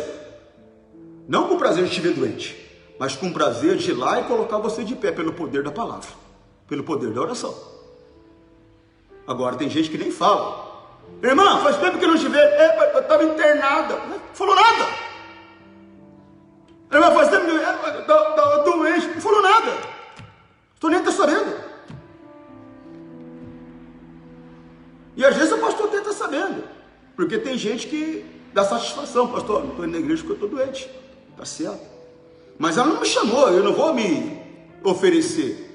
Não com prazer de te ver doente, mas com prazer de ir lá e colocar você de pé pelo poder da palavra, pelo poder da oração. Agora tem gente que nem fala. Irmã, faz tempo que eu não te vejo. Eu estava internada. Não falou nada. Irmã, faz tempo que eu estava doente. Não falou nada. Estou nem sabendo. E às vezes o pastor tenta sabendo. Porque tem gente que dá satisfação. Pastor, não estou indo na igreja porque eu estou doente. Está certo. Mas ela não me chamou. Eu não vou me oferecer.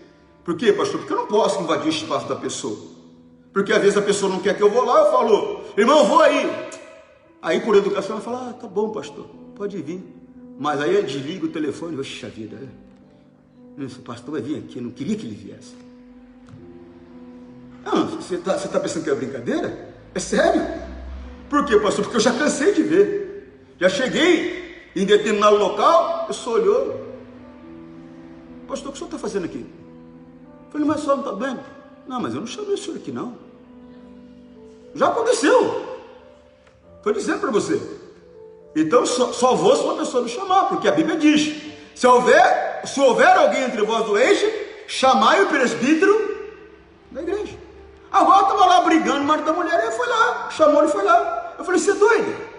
Por quê, pastor? Porque eu não posso invadir o espaço da pessoa. Porque às vezes a pessoa não quer que eu vou lá. Eu falo, irmão, eu vou aí. Aí por educação ela fala, tá bom, pastor, pode vir. Mas aí eu desligo o telefone. Oxa vida, esse pastor vai vir aqui. Eu não queria que ele viesse. Não, você tá pensando que é brincadeira? É sério? Por quê, pastor? Porque eu já cansei de ver. Já cheguei em determinado local, eu só olhou. Pastor, o que o senhor está fazendo aqui? Eu falei, mas o senhor não está bem? Não, mas eu não chamei o senhor aqui não. Já aconteceu. Estou dizendo para você. Então só vou se uma pessoa me chamar, porque a Bíblia diz, se houver alguém entre vós doente, chamai o presbítero da igreja. Agora estava lá brigando, o marido da mulher, ele foi lá, chamou, ele foi lá. Eu falei, você é doido?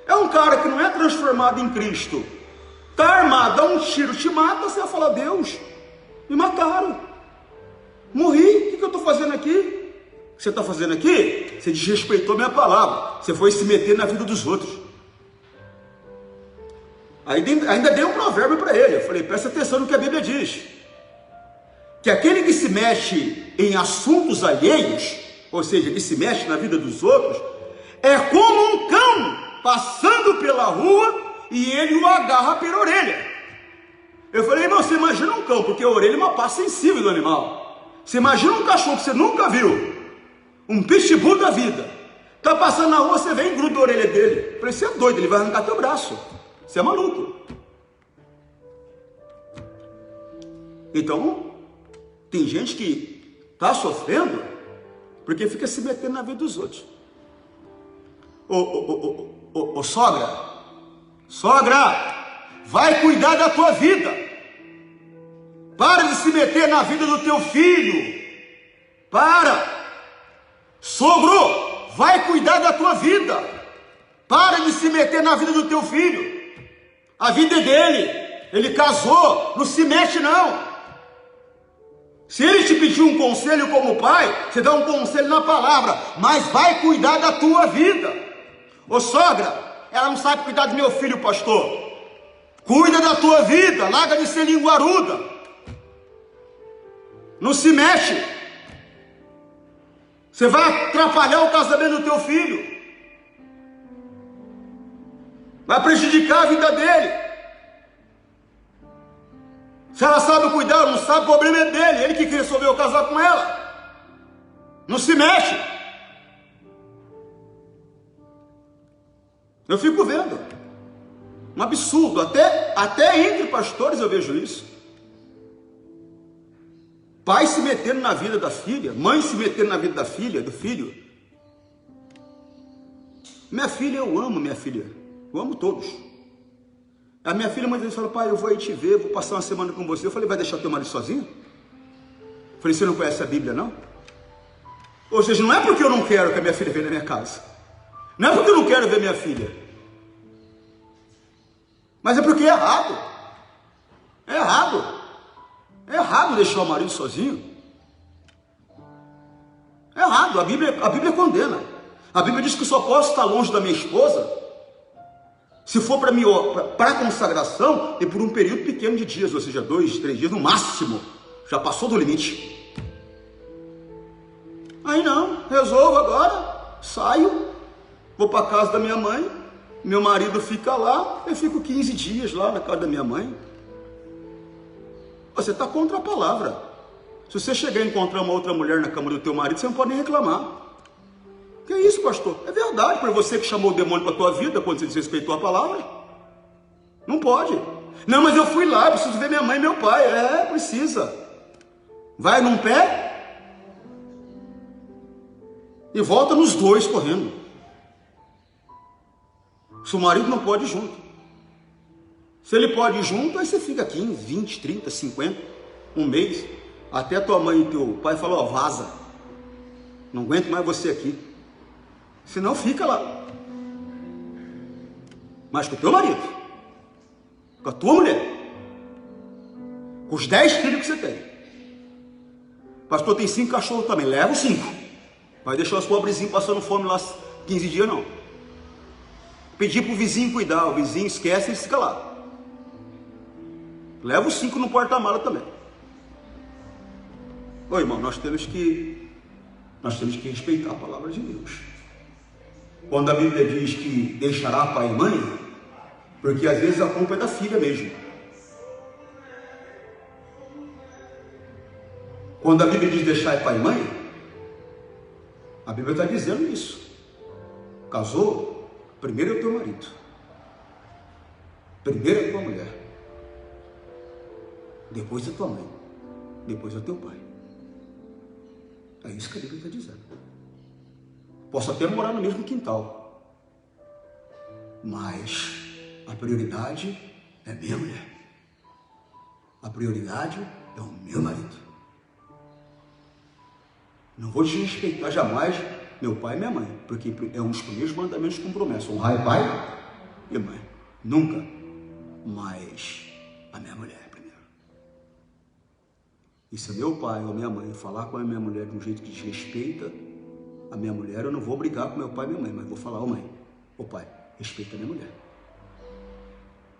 É um cara que não é transformado em Cristo, está armado, dá um tiro, te mata, você vai falar, Deus, me mataram, morri, o que eu estou fazendo aqui? O que você está fazendo aqui? Você desrespeitou minha palavra, você foi se meter na vida dos outros. Aí ainda dei um provérbio para ele, eu falei, presta atenção no que a Bíblia diz, que aquele que se mexe em assuntos alheios, ou seja, que se mexe na vida dos outros, é como um cão passando pela rua e ele o agarra pela orelha. Eu falei, irmão, você imagina um cão, porque a orelha é uma parte sensível do animal. Você imagina um cachorro que você nunca viu, um pitbull da vida, está passando na rua, você vem e gruda a orelha dele. Eu falei, você é doido, ele vai arrancar teu braço, você é maluco. Então, tem gente que está sofrendo porque fica se metendo na vida dos outros. Ô sogra, vai cuidar da tua vida. Para de se meter na vida do teu filho. Para. Sogro, vai cuidar da tua vida. Para de se meter na vida do teu filho. A vida é dele. Ele casou, não se mexe não. Se ele te pedir um conselho como pai, você dá um conselho na palavra, mas vai cuidar da tua vida. Ô sogra, ela não sabe cuidar do meu filho, pastor. Cuida da tua vida, larga de ser linguaruda. Não se mexe. Você vai atrapalhar o casamento do teu filho. Vai prejudicar a vida dele. Se ela sabe cuidar, não sabe, o problema é dele. Ele que resolveu casar com ela. Não se mexe. Eu fico vendo. Um absurdo. Até entre pastores eu vejo isso. Pai se metendo na vida da filha. Mãe se metendo na vida da filha, do filho. Minha filha, eu amo minha filha. Eu amo todos. A minha filha muitas vezes fala, pai, eu vou aí te ver, vou passar uma semana com você. Eu falei, vai deixar teu marido sozinho? Eu falei, você não conhece a Bíblia, não? Ou seja, não é porque eu não quero que a minha filha venha na minha casa. Não é porque eu não quero ver minha filha. Mas é porque é errado. É errado. É errado deixar o marido sozinho. É errado. A Bíblia condena. A Bíblia diz que eu só posso estar longe da minha esposa se for para a consagração e por um período pequeno de dias, ou seja, 2, 3 dias no máximo. Já passou do limite. Aí não, resolvo agora, saio, vou para a casa da minha mãe, meu marido fica lá, eu fico 15 dias lá na casa da minha mãe. Você está contra a palavra. Se você chegar a encontrar uma outra mulher na cama do teu marido, você não pode nem reclamar. Que isso, pastor? É verdade, foi você que chamou o demônio para a tua vida quando você desrespeitou a palavra. Não pode. Não, mas eu fui lá, preciso ver minha mãe e meu pai. É, precisa. Vai num pé e volta nos dois correndo. Se o marido não pode ir junto. Se ele pode ir junto, aí você fica 15, 20, 30, 50, um mês, até tua mãe e teu pai falam, ó, vaza. Não aguento mais você aqui. Senão fica lá. Mas com o teu marido, com a tua mulher, com os 10 filhos que você tem. Pastor, tem 5 cachorros também, leva os 5. Vai deixar os pobrezinhos passando fome lá 15 dias, não. Pedir para o vizinho cuidar, o vizinho esquece e fica lá. Leva os 5 no porta-mala também. Ô irmão, nós temos que respeitar a palavra de Deus. Quando a Bíblia diz que deixará pai e mãe, porque às vezes a culpa é da filha mesmo. Quando a Bíblia diz deixar pai e mãe, a Bíblia está dizendo isso. Casou, primeiro é o teu marido, primeiro é a tua mulher, depois é tua mãe, depois é o teu pai. É isso que a Bíblia está dizendo. Posso até morar no mesmo quintal, mas a prioridade é minha mulher. A prioridade é o meu marido. Não vou desrespeitar jamais meu pai e minha mãe, porque é um dos primeiros mandamentos com promessa: honrar pai e mãe. Nunca, mas a minha mulher é primeiro. E se meu pai ou minha mãe falar com a minha mulher de um jeito que desrespeita a minha mulher, eu não vou brigar com meu pai e minha mãe, mas vou falar: ô mãe, ô pai, respeita a minha mulher.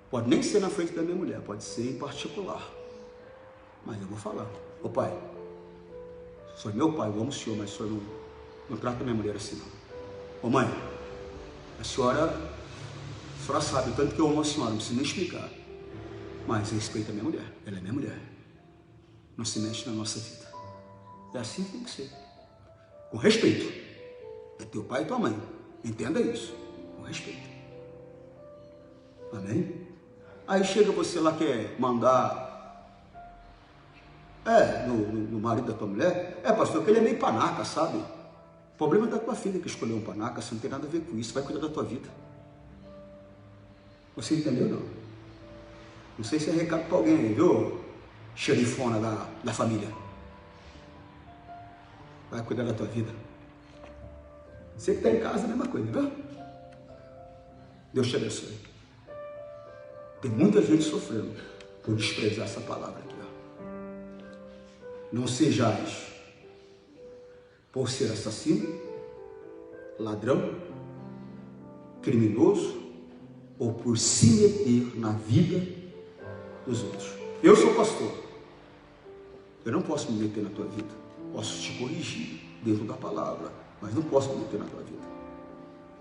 Pode nem ser na frente da minha mulher, pode ser em particular, mas eu vou falar: ô pai, o senhor é meu pai, eu amo o senhor, mas o senhor não trata a minha mulher assim não. Ô mãe, a senhora sabe o tanto que eu amo a senhora, não preciso nem explicar, mas respeita a minha mulher, ela é minha mulher, não se mexe na nossa vida. É assim que tem que ser, com respeito. É teu pai e tua mãe, entenda isso, com respeito. Amém? Aí chega você lá, quer mandar no marido da tua mulher. Pastor, porque ele é meio panaca, sabe? O problema é da tua filha que escolheu um panaca, você não tem nada a ver com isso, vai cuidar da tua vida. Você entendeu, não? Não sei se é recado para alguém aí, viu? Xerifona da família. Vai cuidar da tua vida. Você que está em casa, a mesma coisa, viu? Deus te abençoe. Tem muita gente sofrendo por desprezar essa palavra aqui, ó. Não sejais por ser assassino, ladrão, criminoso ou por se meter na vida dos outros. Eu sou pastor. Eu não posso me meter na tua vida. Posso te corrigir dentro da palavra, mas não posso me meter na tua vida.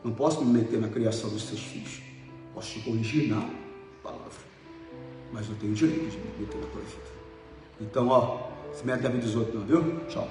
Não posso me meter na criação dos teus filhos. Posso te corrigir na palavra, mas eu tenho o direito de me meter na tua vida. Então, ó, se mete a vida dos outros não, viu? Tchau.